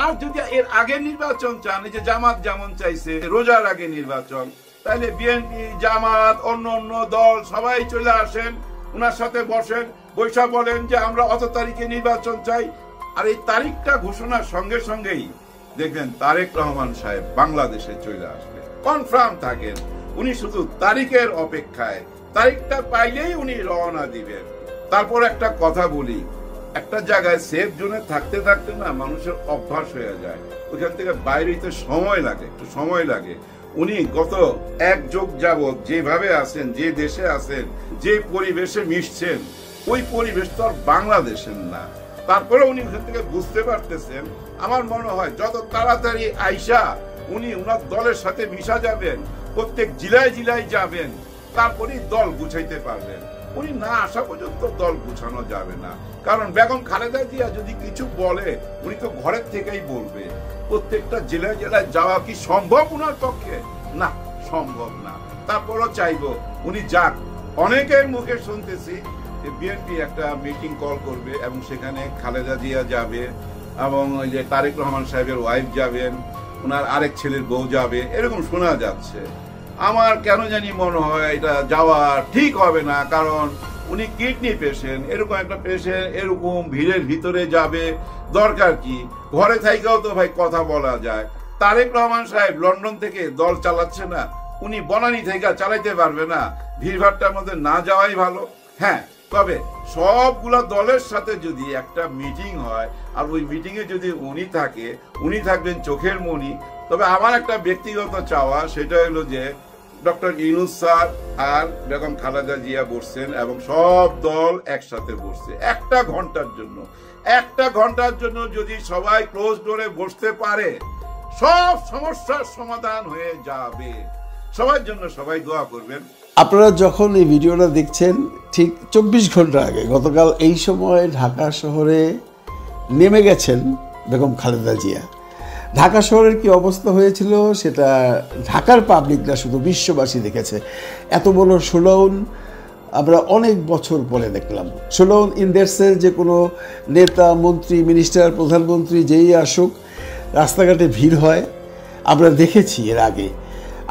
আর যদি এর আগে নির্বাচন চান, এই যে জামাত যেমন চাইছে রোজার আগে নির্বাচন, তাহলে বিএনপি জামাত অন্য অন্য দল সবাই চলে আসেন, উনার সাথে বসেন, বৈশা বলেন যে আমরা অত তারিখে নির্বাচন চাই। আর এই তারিখটা ঘোষণার সঙ্গে সঙ্গেই দেখবেন তারেক রহমান সাহেব বাংলাদেশে চলে আসবে। কনফার্ম থাকেন, উনি শুধু তারিখের অপেক্ষায়, তারিখটা পাইলেই উনি রওনা দিবেন। তারপর একটা কথা বলি, একটা জায়গায় সেফ জোনে থাকতে থাকতে না মানুষের অভ্যাস হয়ে যায়, ওইখান থেকে বাইরে হইতে সময় লাগে, একটু সময় লাগে। উনি গত 1 যুগ যাবৎ যেভাবে আছেন, যে দেশে আছেন, যে পরিবেশে মিশছেন, ওই পরিবেশ তো আর বাংলাদেশের না। তারপরে উনি ওখান থেকে বুঝতে পারতেছেন। আমার মনে হয় যত তাড়াতাড়ি আইসা উনি ওনার দলের সাথে মিশা যাবেন, প্রত্যেক জেলায় জেলায় যাবেন, তারপরেই দল গুছাইতে পারবেন। উনি না আসা পর্যন্ত দল গুছানো যাবে না। কারণ বেগম খালেদা জিয়া যদি কিছু বলে, উনি তো ঘরের থেকেই বলবে। প্রত্যেকটা জেলায় জেলায় যাওয়া কি সম্ভব উনার পক্ষে? না, সম্ভব না। তারপরও চাইবো উনি যাক। অনেকের মুখে শুনতেছি বিএনপি একটা মিটিং কল করবে এবং সেখানে খালেদা জিয়া যাবে এবং ওই যে তারেক রহমান সাহেবের ওয়াইফ যাবেন, ওনার আরেক ছেলের বউ যাবে, এরকম শোনা যাচ্ছে। আমার কেন জানি মনে হয় এটা যাওয়া ঠিক হবে না। কারণ উনি কিডনি পেশেন্ট, এরকম একটা পেশেন্ট এরকম ভিড়ের ভিতরে যাবে, দরকার কি? ঘরে থাইকাও তো ভাই কথা বলা যায়। তারেক রহমান সাহেব লন্ডন থেকে দল চালাচ্ছে না, উনি বনানী থেকে চালাইতে পারবে না। ভিড়ভাড়টার মধ্যে না যাওয়াই ভালো। হ্যাঁ, তবে সবগুলা দলের সাথে যদি একটা মিটিং হয় আর ওই মিটিং এ যদি উনি থাকে, উনি থাকবেন চোখের মণি। তবে আমার একটা ব্যক্তিগত চাওয়া, সেটা হলো যে ডক্টর ইউনূস স্যার আর বেগম খালেদা জিয়া বসছেন এবং সব দল একসাথে বসছে 1 ঘন্টার জন্য। 1 ঘন্টার জন্য যদি সবাই ক্লোজ ডোরে বসতে পারে, সব সমস্যার সমাধান হয়ে যাবে। সবার জন্য সবাই দোয়া করবেন। আপনারা যখন এই ভিডিওটা দেখছেন ঠিক 24 ঘন্টা আগে, গতকাল এই সময় ঢাকা শহরে নেমে গেছেন বেগম খালেদা জিয়া। ঢাকা শহরের কি অবস্থা হয়েছিল সেটা ঢাকার পাবলিক না, শুধু বিশ্ববাসী দেখেছে। এত বড় শোডাউন আমরা অনেক বছর পরে দেখলাম। শোডাউন ইন দ্যাট সেন্স যে কোনো নেতা, মন্ত্রী, মিনিস্টার, প্রধানমন্ত্রী যেই আসুক রাস্তাঘাটে ভিড় হয়, আমরা দেখেছি এর আগে।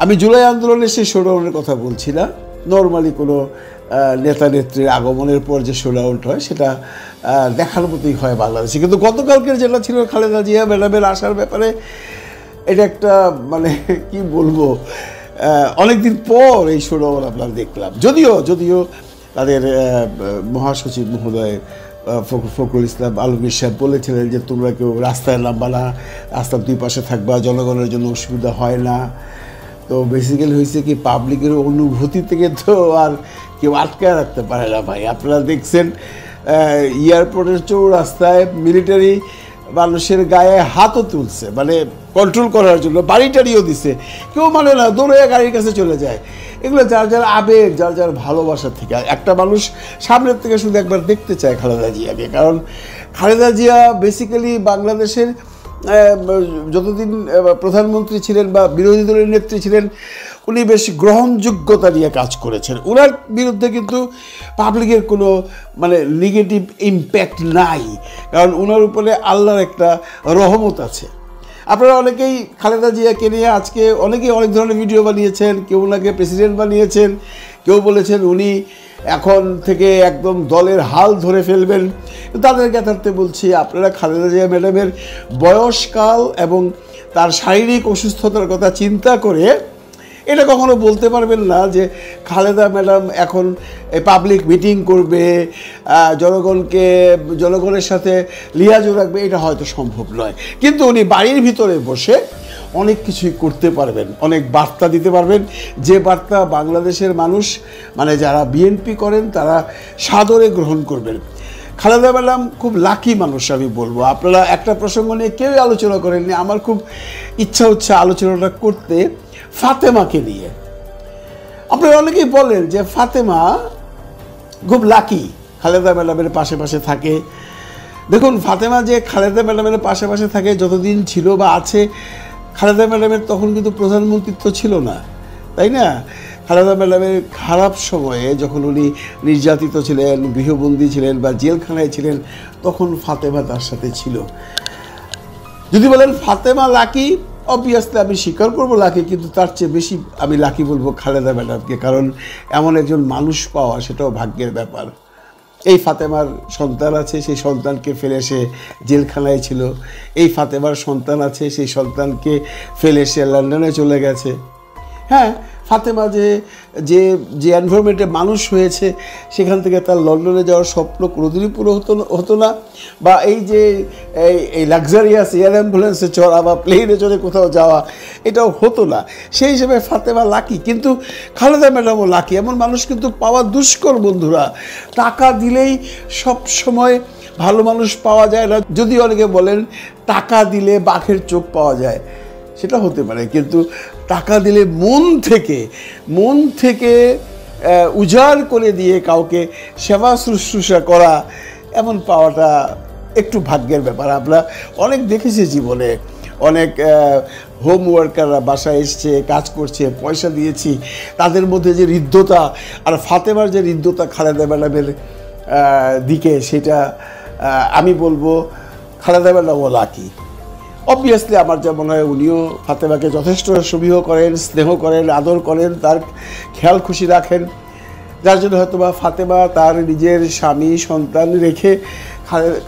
আমি জুলাই আন্দোলনের সেই শোডাউনের কথা বলছি না, নর্মালি কোনো নেতা নেত্রীর আগমনের পর যে শোডাউনটা হয় সেটা দেখার মতোই হয় বাংলাদেশে। কিন্তু গতকালকের যেটা ছিল খালেদা জিয়া ম্যাডামের আসার ব্যাপারে, এটা একটা মানে কি বলবো, অনেকদিন পর এই শোডাউন আমরা দেখলাম। যদিও তাদের মহাসচিব মহোদয় ফখরুল ইসলাম আলমগীর সাহেব বলেছিলেন যে তোমরা কেউ রাস্তায় নামবা না, রাস্তার 2 পাশে থাকবা, জনগণের জন্য অসুবিধা হয় না। তো বেসিক্যালি হয়েছে কি, পাবলিকের অনুভূতি থেকে তো আর কেউ আটকায় রাখতে পারে না ভাই। আপনারা দেখছেন এয়ারপোর্টের চৌরাস্তায় মিলিটারি মানুষের গায়ে হাতও তুলছে, মানে কন্ট্রোল করার জন্য, বাড়িটারিও দিছে। কেউ মানে না, দৌড়ে গাড়ির কাছে চলে যায়। এগুলো যার যার আবেগ, যার যার ভালোবাসার থেকে। একটা মানুষ সামনের থেকে শুধু একবার দেখতে চায় খালেদা জিয়াকে। কারণ খালেদা জিয়া বেসিক্যালি বাংলাদেশের যতদিন প্রধানমন্ত্রী ছিলেন বা বিরোধী দলের নেত্রী ছিলেন, উনি বেশ গ্রহণযোগ্যতা নিয়ে কাজ করেছেন। ওনার বিরুদ্ধে কিন্তু পাবলিকের কোনো মানে নেগেটিভ ইম্প্যাক্ট নাই, কারণ ওনার উপরে আল্লাহর একটা রহমত আছে। আপনারা অনেকেই খালেদা জিয়াকে নিয়ে আজকে অনেকেই অনেক ধরনের ভিডিও বানিয়েছেন। কেউ ওনাকে প্রেসিডেন্ট বানিয়েছেন, কেউ বলেছেন উনি এখন থেকে একদম দলের হাল ধরে ফেলবেন। তাদের জ্ঞাতার্থে বলছি, আপনারা খালেদা জিয়া ম্যাডামের বয়সকাল এবং তার শারীরিক অসুস্থতার কথা চিন্তা করে এটা কখনো বলতে পারবেন না যে খালেদা ম্যাডাম এখন পাবলিক মিটিং করবে, জনগণের সাথে লিয়াজও রাখবে। এটা হয়তো সম্ভব নয়, কিন্তু উনি বাড়ির ভিতরে বসে অনেক কিছুই করতে পারবেন, অনেক বার্তা দিতে পারবেন, যে বার্তা বাংলাদেশের মানুষ মানে যারা বিএনপি করেন তারা সাদরে গ্রহণ করবেন। খালেদা ম্যাডাম খুব লাকি মানুষ আমি বলবো। আপনারা একটা প্রসঙ্গ নিয়ে কেউই আলোচনা করেননি, আমার খুব ইচ্ছা হচ্ছে আলোচনাটা করতে ফাতেমাকে নিয়ে। আপনারা অনেকেই বলেন যে ফাতেমা খুব লাকি, খালেদা ম্যাডামের পাশে পাশে থাকে। দেখুন, ফাতেমা যে খালেদা ম্যাডামের পাশে পাশে থাকে যতদিন ছিল বা আছে, খালেদা ম্যাডামের তখন কিন্তু প্রধানমন্ত্রিত্ব ছিল না, তাই না? খালেদা ম্যাডামের খারাপ সময়ে যখন উনি নির্যাতিত ছিলেন, গৃহবন্দী ছিলেন বা জেলখানায় ছিলেন, তখন ফাতেমা তার সাথে ছিল। যদি বলেন ফাতেমা লাকি, অবভিয়াসলি আমি স্বীকার করবো লাকি, কিন্তু তার চেয়ে বেশি আমি লাকি বলবো খালেদা ম্যাডামকে, কারণ এমন একজন মানুষ পাওয়া সেটাও ভাগ্যের ব্যাপার। এই ফাতেমার সন্তান আছে, সেই সন্তানকে ফেলে সে জেলখানায় ছিল। এই ফাতেমার সন্তান আছে, সেই সন্তানকে ফেলে সে লন্ডনে চলে গেছে। হ্যাঁ, ফাতেমা যে যে যে এনভায়রনমেন্টে মানুষ হয়েছে সেখান থেকে তার লন্ডনে যাওয়ার স্বপ্ন কোনোদিনই পুরো হতো না, বা এই যে এই লাক্সারিয়াস এয়ার অ্যাম্বুলেন্সে চড়া বা প্লেনে চড়ে কোথাও যাওয়া এটাও হতো না। সেই হিসেবে ফাতেমা লাকি, কিন্তু খালেদা ম্যাডামও লাকি। এমন মানুষ কিন্তু পাওয়া দুষ্কর বন্ধুরা। টাকা দিলেই সব সময় ভালো মানুষ পাওয়া যায় না। যদি অনেকে বলেন টাকা দিলে বাঘের চোখ পাওয়া যায়, সেটা হতে পারে, কিন্তু টাকা দিলে মন থেকে উজাড় করে দিয়ে কাউকে সেবা শুশ্রূষা করা, এমন পাওয়াটা একটু ভাগ্যের ব্যাপার। আমরা অনেক দেখেছি জীবনে, অনেক হোম ওয়ার্কাররা বাসায় এসছে, কাজ করছে, পয়সা দিয়েছি, তাদের মধ্যে যে হৃদ্যতা, আর ফাতেমার যে হৃদ্যতা খালেদা ম্যাডামের দিকে, সেটা আমি বলবো খালেদা ম্যাডামও লাকি। অবভিয়াসলি আমার যা মনে হয় উনিও ফাতেমাকে যথেষ্ট সমীহ করেন, স্নেহ করেন, আদর করেন, তার খেয়াল খুশি রাখেন, যার জন্য হয়তো বা ফাতেমা তার নিজের স্বামী সন্তান রেখে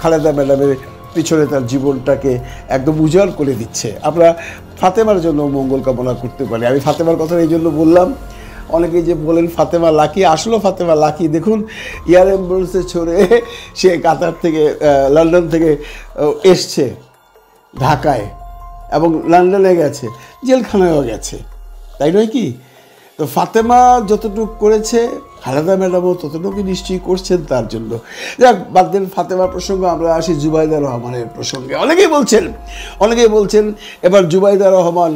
খালেদা ম্যাডামের পিছনে তার জীবনটাকে একদম উজাড় করে দিচ্ছে। আমরা ফাতেমার জন্য মঙ্গল কামনা করতে পারি। আমি ফাতেমার কথা এই জন্য বললাম, অনেকেই যে বলেন ফাতেমা লাকি, আসলেও ফাতেমা লাকি। দেখুন, এয়ার অ্যাম্বুলেন্সে চড়ে সে কাতার থেকে লন্ডন থেকে এসছে ঢাকায়, এবং লন্ডনে গেছে, জেলখানায়ও গেছে, তাই নয় কি? তো ফাতেমা যতটুকু করেছে খালেদা ম্যাডামও ততটুকু নিশ্চয়ই করছেন তার জন্য। যাক, বাদ দেন ফাতেমার প্রসঙ্গ, আমরা আসি জুবাইদা রহমানের প্রসঙ্গে। অনেকেই বলছেন এবার জুবাইদা রহমান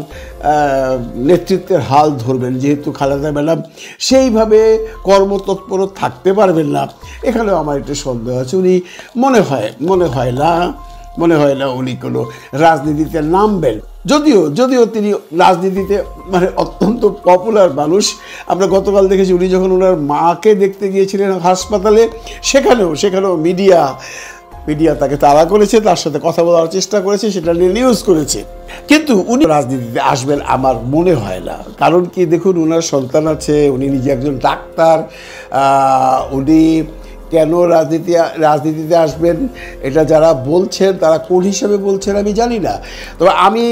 নেতৃত্বের হাল ধরবেন, যেহেতু খালেদা ম্যাডাম সেইভাবে কর্মতৎপর থাকতে পারবেন না। এখানেও আমার একটু সন্দেহ আছে। উনি মনে হয় না উনি কোনো রাজনীতিতে নামবেন। যদিও তিনি রাজনীতিতে মানে অত্যন্ত পপুলার মানুষ। আমরা গতকাল দেখেছি উনি যখন ওনার মাকে দেখতে গিয়েছিলেন হাসপাতালে, সেখানেও মিডিয়া তাকে তাড়া করেছে, তার সাথে কথা বলার চেষ্টা করেছে, সেটা নিয়ে নিউজ করেছে। কিন্তু উনি রাজনীতিতে আসবেন আমার মনে হয় না। কারণ কি, দেখুন, ওনার সন্তান আছে, উনি নিজে একজন ডাক্তার, উনি কেন রাজনীতিতে আসবেন এটা যারা বলছেন তারা কোন হিসাবে বলছেন আমি জানি না। তবে আমি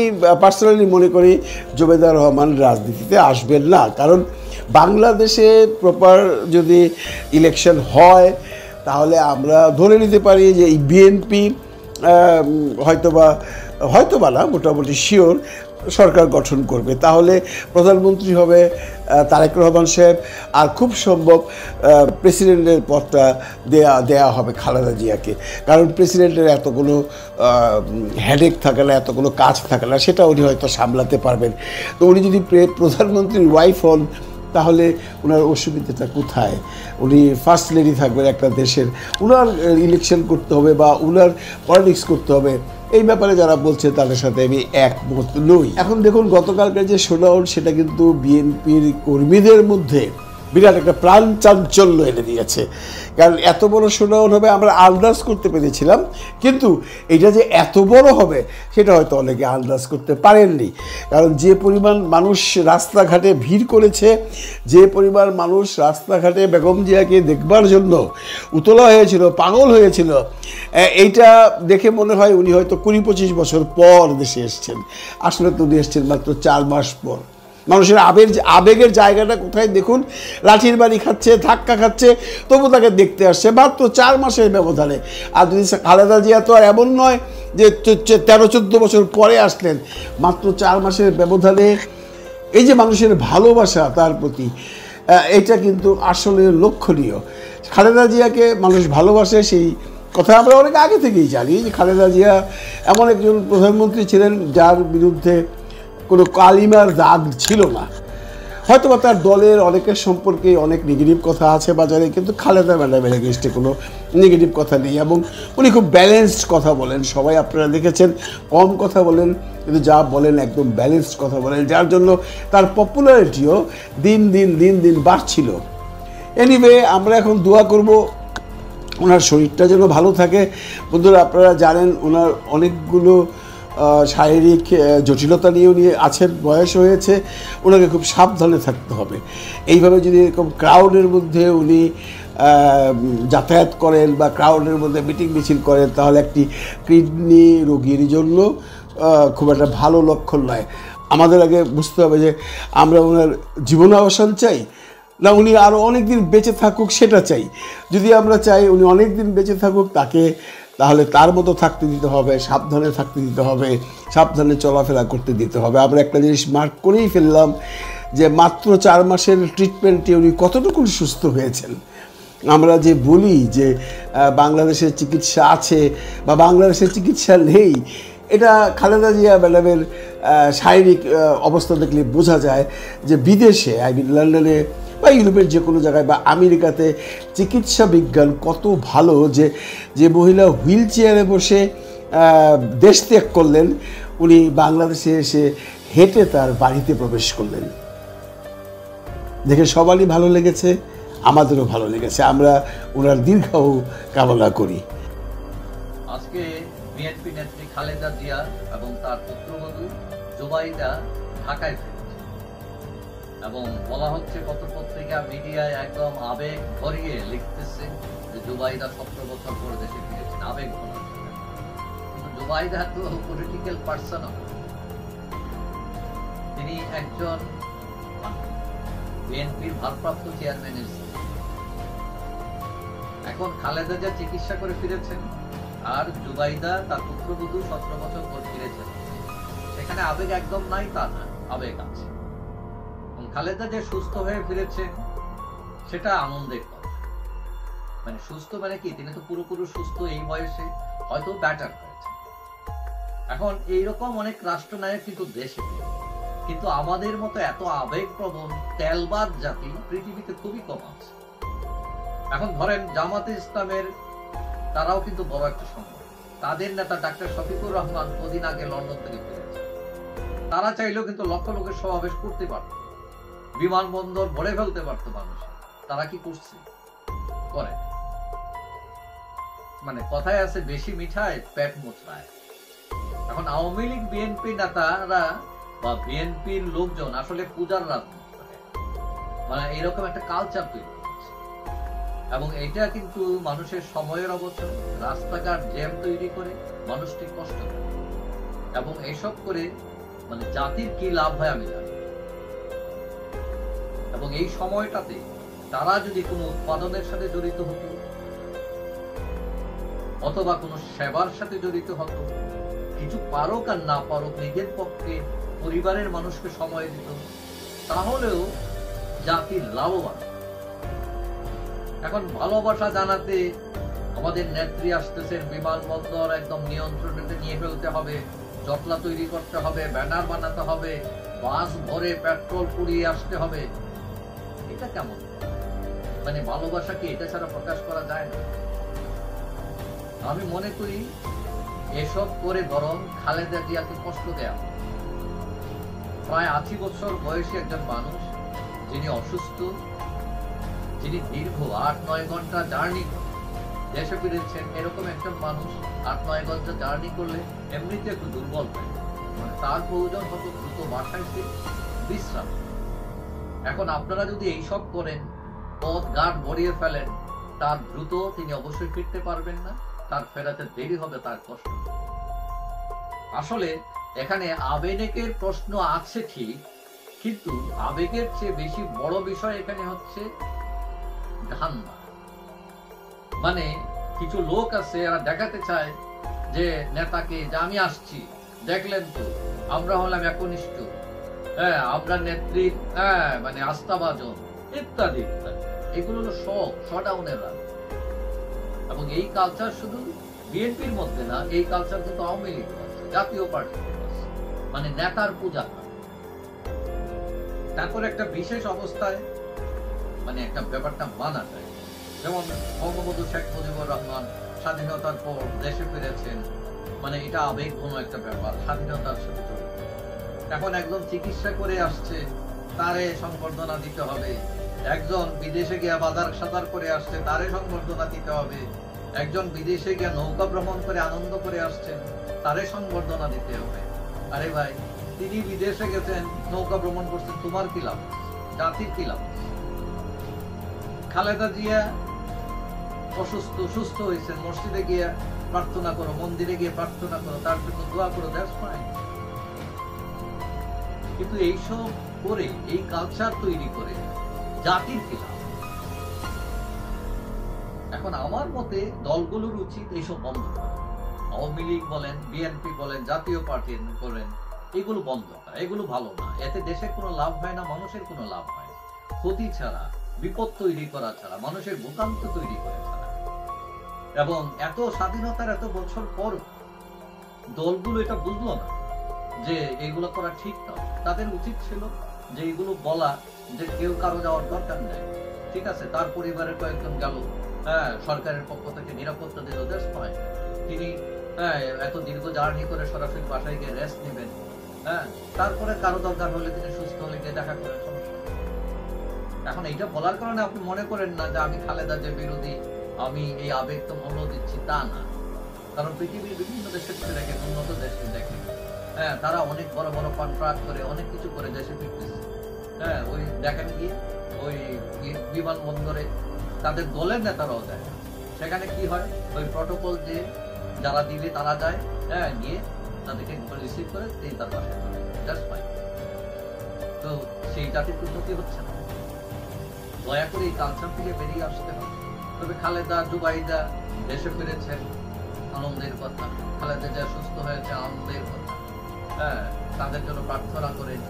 পার্সোনালি মনে করি জুবাইদা রহমান রাজনীতিতে আসবেন না। কারণ বাংলাদেশে প্রপার যদি ইলেকশন হয় তাহলে আমরা ধরে নিতে পারি যে এই বিএনপি হয়তোবা না, মোটামুটি শিওর সরকার গঠন করবে। তাহলে প্রধানমন্ত্রী হবে তারেক রহমান সাহেব, আর খুব সম্ভব প্রেসিডেন্টের পদটা দেয়া হবে খালেদা জিয়াকে। কারণ প্রেসিডেন্টের এতগুলো হেডেক থাকে না, এতগুলো কাজ থাকে না, সেটা উনি হয়তো সামলাতে পারবেন। তো উনি যদি প্রধানমন্ত্রীর ওয়াইফ হন তাহলে ওনার অসুবিধাটা কোথায়? উনি ফার্স্ট লেডি থাকবেন একটা দেশের, ওনার ইলেকশন করতে হবে বা ওনার পলিটিক্স করতে হবে, এই ব্যাপারে যারা বলছে তাদের সাথে আমি একমত নই। এখন দেখুন, গতকালকার যে শোডাউন, সেটা কিন্তু বিএনপির কর্মীদের মধ্যে বিরাট একটা প্রাণ চাঞ্চল্য এনে দিয়েছে। কারণ এত বড় শোডাউন হবে আমরা আন্দাজ করতে পেরেছিলাম, কিন্তু এটা যে এত বড় হবে সেটা হয়তো অনেকে আন্দাজ করতে পারেননি। কারণ যে পরিমাণ মানুষ রাস্তাঘাটে ভিড় করেছে, যে পরিমাণ মানুষ রাস্তাঘাটে বেগম জিয়াকে দেখবার জন্য উতলা হয়েছিল, পাগল হয়েছিল, এইটা দেখে মনে হয় উনি হয়তো 20-25 বছর পর দেশে এসছেন। আসলে তো উনি এসছেন মাত্র 4 মাস পর। মানুষের আবেগের জায়গাটা কোথায় দেখুন, লাঠির বাড়ি খাচ্ছে, ধাক্কা খাচ্ছে, তবু তাকে দেখতে আসছে মাত্র 4 মাসের ব্যবধানে। আর যদি খালেদা জিয়া তো আর এমন নয় যে 13-14 বছর পরে আসলেন, মাত্র 4 মাসের ব্যবধানে এই যে মানুষের ভালোবাসা তার প্রতি, এটা কিন্তু আসলে লক্ষণীয়। খালেদা জিয়াকে মানুষ ভালোবাসে, সেই কথা আমরা অনেক আগে থেকেই জানি যে খালেদা জিয়া এমন একজন প্রধানমন্ত্রী ছিলেন যার বিরুদ্ধে কোনো কালিমার দাগ ছিল না। হয়তো বা তার দলের অনেকের সম্পর্কে অনেক নেগেটিভ কথা আছে বাজারে, কিন্তু খালেদা ম্যাডামের এগেইনস্টে কোনো নেগেটিভ কথা নেই, এবং উনি খুব ব্যালেন্সড কথা বলেন। সবাই আপনারা দেখেছেন, কম কথা বলেন, কিন্তু যা বলেন একদম ব্যালেন্সড কথা বলেন, যার জন্য তার পপুলারিটিও দিন দিন বাড়ছিল। এনিওয়ে, আমরা এখন দোয়া করব ওনার শরীরটা যেন ভালো থাকে। বন্ধুরা, আপনারা জানেন ওনার অনেকগুলো শারীরিক জটিলতা নিয়ে উনি আছেন, বয়স হয়েছে, ওনাকে খুব সাবধানে থাকতে হবে। এইভাবে যদি এরকম ক্রাউডের মধ্যে উনি যাতায়াত করেন বা ক্রাউডের মধ্যে মিটিং মিছিল করেন, তাহলে একটি কিডনি রোগীর জন্য খুব একটা ভালো লক্ষণ নয়। আমাদের আগে বুঝতে হবে যে আমরা ওনার জীবনাবসান চাই না উনি আরও অনেক দিন বেঁচে থাকুক সেটা চাই। যদি আমরা চাই উনি অনেক দিন বেঁচে থাকুক, তাহলে তার মতো থাকতে দিতে হবে, সাবধানে থাকতে দিতে হবে, সাবধানে চলাফেরা করতে দিতে হবে। আমরা একটা জিনিস মার্ক করেই ফেললাম যে মাত্র 4 মাসের ট্রিটমেন্টে উনি কতটুকু সুস্থ হয়েছেন। আমরা যে বলি যে বাংলাদেশের চিকিৎসা আছে বা বাংলাদেশের চিকিৎসা নেই, এটা খালেদা জিয়া ম্যাডামের শারীরিক অবস্থা দেখলে বোঝা যায় যে বিদেশে লন্ডনে বা ইউরোপের যে কোনো জায়গায় বা আমেরিকাতে চিকিৎসা বিজ্ঞান কত ভালো যে মহিলা হুইল চেয়ারে বসে দেশ ত্যাগ করলেন, উনি বাংলাদেশে এসে হেঁটে তার বাড়িতে প্রবেশ করলেন। দেখে সবারই ভালো লেগেছে, আমাদেরও ভালো লেগেছে। আমরা ওনার দীর্ঘায়ু কামনা করি। আজকে বিএনপি নেত্রী খালেদা জিয়া এবং তার পুত্রবধূ জুবাইদা ঢাকায় ফিরেছে এবং বলা হচ্ছে পত্রপত্রিকা মিডিয়ায় একদম আবেগ ভরিয়ে লিখতেছে যে জুবাইদা 17 বছর পরে দেশে ফিরেছেন। আবেগ ভরা, কিন্তু জুবাইদা তো পলিটিক্যাল পার্সন, তিনি একজন বিএনপির ভারপ্রাপ্ত চেয়ারম্যানের স্ত্রী। এখন খালেদা জিয়া চিকিৎসা করে ফিরেছেন আর জুবাইদা তার পুত্রবধূ 17 বছর পর ফিরেছেন। সেখানে আবেগ একদম নাই তা না, আবেগ আছে। খালেদা যে সুস্থ হয়ে ফিরেছেন সেটা আনন্দের কথা। মানে সুস্থ মানে কি, তিনি তো পুরোপুরি সুস্থ, এই বয়সে হয়তো ব্যাটার হয়েছে। এখন এইরকম অনেক রাষ্ট্রনায়ক কিন্তু দেশে, কিন্তু আমাদের মতো এত আবেগপ্রবণ তেলবাদ জাতি পৃথিবীতে খুবই কম আছে। এখন ধরেন জামাতে ইসলামের, তারাও কিন্তু বড় একটা সংগঠন। তাদের নেতা ডাক্তার শফিকুর রহমান কদিন আগে লন্ডন থেকে ফিরেছে। তারা চাইলেও কিন্তু লক্ষ লোকের সমাবেশ করতে পারত, বিমানবন্দর ভরে ফেলতে পারতো মানুষ। তারা কি করছে? করে। মানে কথায় আছে বেশি মিঠায় পেট মোচড়ায়। এখন আওয়ামী লীগ বিএনপি নেতারা বা বিএনপির লোকজন আসলে পূজার রাজনীতি করে, মানে এরকম একটা কালচার তৈরি করছে এবং এটা কিন্তু মানুষের সময়ের অবচয়, রাস্তাঘাট জ্যাম তৈরি করে মানুষকে কষ্ট করে এবং এসব করে মানে জাতির কি লাভ হয় আমি জানি। এবং এই সময়টাতে তারা যদি কোনো উৎপাদনের সাথে জড়িত হতো অথবা কোনো সেবার সাথে জড়িত হতো, কিছু পারুক আর না পারুক নিজের পক্ষে পরিবারের মানুষকে সময় দিত, তাহলেও জাতির লাভবান। এখন ভালোবাসা জানাতে আমাদের নেত্রী আসতেছেন, বিমানবন্দর একদম নিয়ন্ত্রণে নিয়ে ফেলতে হবে, জটলা তৈরি করতে হবে, ব্যানার বানাতে হবে, বাস ভরে পেট্রোল পুড়িয়ে আসতে হবে। এটা কেমন? মানে ভালোবাসা কি এটা ছাড়া প্রকাশ করা যায় না? আমি মনে করি এসব করে বরং খালেদা জিয়াকে কষ্ট দেয়া। প্রায় 80 বছর বয়সী একজন মানুষ, যিনি অসুস্থ, যিনি দীর্ঘ 8-9 ঘন্টা জার্নি দেশে ফিরেছেন, এরকম একজন মানুষ 8-9 ঘন্টা জার্নি করলে এমনিতে একটু দুর্বল হয়, মানে তার প্রয়োজন হতো দ্রুত বাসায় বিশ্রাম। এখন আপনারা যদি এইসব করেন, পথ ঘাট ভরিয়ে ফেলেন, তার দ্রুত তিনি অবশ্যই ফিরতে পারবেন না, তার ফেরাতে দেরি হবে, তার কষ্ট। আসলে এখানে আবেগের প্রশ্ন আছে ঠিক, কিন্তু আবেগের চেয়ে বেশি বড় বিষয় এখানে হচ্ছে ধান্দা। মানে কিছু লোক আছে, এরা দেখাতে চায় যে নেতাকে, যে আমি আসছি, দেখলেন তো আমরা হলাম একনিষ্ঠ, হ্যাঁ আমরা নেত্রীর মানে আস্থাভাজন ইত্যাদি ইত্যাদি। এগুলো হলো শডাউনের রাজ। এবং এই কালচার শুধু বিএনপির মধ্যে না, এই কালচার কিন্তু আওয়ামী লীগ আছে, জাতীয় পার্টি আছে, মানে নেতার পূজা। তারপর একটা বিশেষ অবস্থায় মানে একটা ব্যাপারটা মানা যায়, যেমন বঙ্গবন্ধু শেখ মুজিবুর রহমান স্বাধীনতার পর দেশে ফিরেছেন, মানে এটা আবেগঘন একটা ব্যাপার, স্বাধীনতার সাথে জড়িত। এখন একজন চিকিৎসা করে আসছে, তারে সংবর্ধনা দিতে হবে। একজন বিদেশে গিয়ে বাজার সাজার করে আসছে, তারে সংবর্ধনা দিতে হবে। একজন বিদেশে গিয়ে নৌকা ভ্রমণ করে আনন্দ করে আসছেন, তারে সংবর্ধনা দিতে হবে। আরে ভাই, তিনি বিদেশে গেছেন, নৌকা ভ্রমণ করছেন, তোমার কি লাভ, জাতির কি লাভ? খালেদা জিয়া অসুস্থ, সুস্থ হয়েছেন, মসজিদে গিয়ে প্রার্থনা করো, মন্দিরে গিয়ে প্রার্থনা করো, তার জন্য দোয়া করো, দ্যাটস ফাইন। কিন্তু এইসব করে, এই কালচার তৈরি করে জাতির কি লাভ? এখন আমার মতে দলগুলোর উচিত এইসব বন্ধ করা। আওয়ামী লীগ বলেন, বিএনপি বলেন, জাতীয় পার্টি বলেন, এগুলো বন্ধ করা, এগুলো ভালো না। এতে দেশের কোনো লাভ হয় না, মানুষের কোনো লাভ হয় না। ক্ষতি ছাড়া, বিপদ তৈরি করা ছাড়া, মানুষের ভোগান্ত তৈরি করে ছাড়া। এবং এত স্বাধীনতার এত বছর পর দলগুলো এটা বুঝলো না যে এগুলো করা ঠিক না। তাদের উচিত ছিল যে এগুলো বলা, যে কেউ কারো যাওয়ার দরকার নেই, ঠিক আছে, তার পরিবারের কয়েকজন গেল, হ্যাঁ, সরকারের পক্ষ থেকে নিরাপত্তা দিল, দ্যাটস ফাইন। তিনি এত দীর্ঘ জার্নি করে সরাসরি বাসায় গিয়ে রেস্ট নেবেন, হ্যাঁ, তারপরে কারো দরকার হলে তিনি সুস্থ হলে গিয়ে দেখা করেন, সমস্যা। এখন এইটা বলার কারণে আপনি মনে করেন না যে আমি খালেদা যে বিরোধী, আমি এই আবেগ তো মূল্য দিচ্ছি, তা না। কারণ পৃথিবীর বিভিন্ন দেশের থেকে দেখেন, উন্নত দেশকে দেখেন, হ্যাঁ, তারা অনেক বড় বড় কন্ট্রাক্ট করে, অনেক কিছু করে দেশে ফিরতেছে। হ্যাঁ, ওই দেখেন গিয়ে ওই বিমানবন্দরে তাদের দলের নেতারাও দেয়, সেখানে কি হয়, ওই প্রটোকল যে যারা দিবে তারা যায়, হ্যাঁ, গিয়ে তাদেরকে রিসিভ করে তার বাসায় চলে যায়, জাস্ট ফাইন। তো সেই জাতির উন্নতি হচ্ছে না। দয়া করে এই কালচার থেকে বেরিয়ে আসতে হবে। তবে খালেদা, জুবাইদা দেশে ফিরেছেন, আনন্দের কথা। খালেদা যে সুস্থ হয়েছে, আনন্দের কথা। হ্যাঁ, তাদের জন্য প্রার্থনা করেন,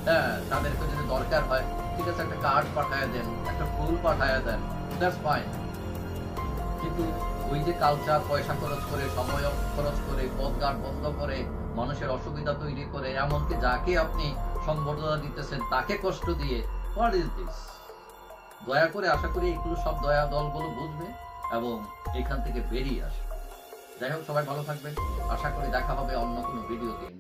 হ্যাঁ, তাদেরকে যদি দরকার হয়, ঠিক আছে, একটা কার্ড পাঠায় দেন, একটা ফুল পাঠায় দেন, দ্যাটস ফাইন। কিন্তু ওই যে কালচার, পয়সা খরচ করে, সময় খরচ করে, পথঘাট বন্ধ করে, মানুষের অসুবিধা তৈরি করে, এমনকি যাকে আপনি সংবর্ধনা দিতেছেন তাকে কষ্ট দিয়ে, হোয়াট ইজ দিস? দয়া করে, আশা করি এগুলো সব দয়া দলগুলো বুঝবে এবং এখান থেকে বেরিয়ে আসবে। যাই হোক, সবাই ভালো থাকবেন। আশা করি দেখা হবে অন্য কোনো ভিডিও দিয়ে।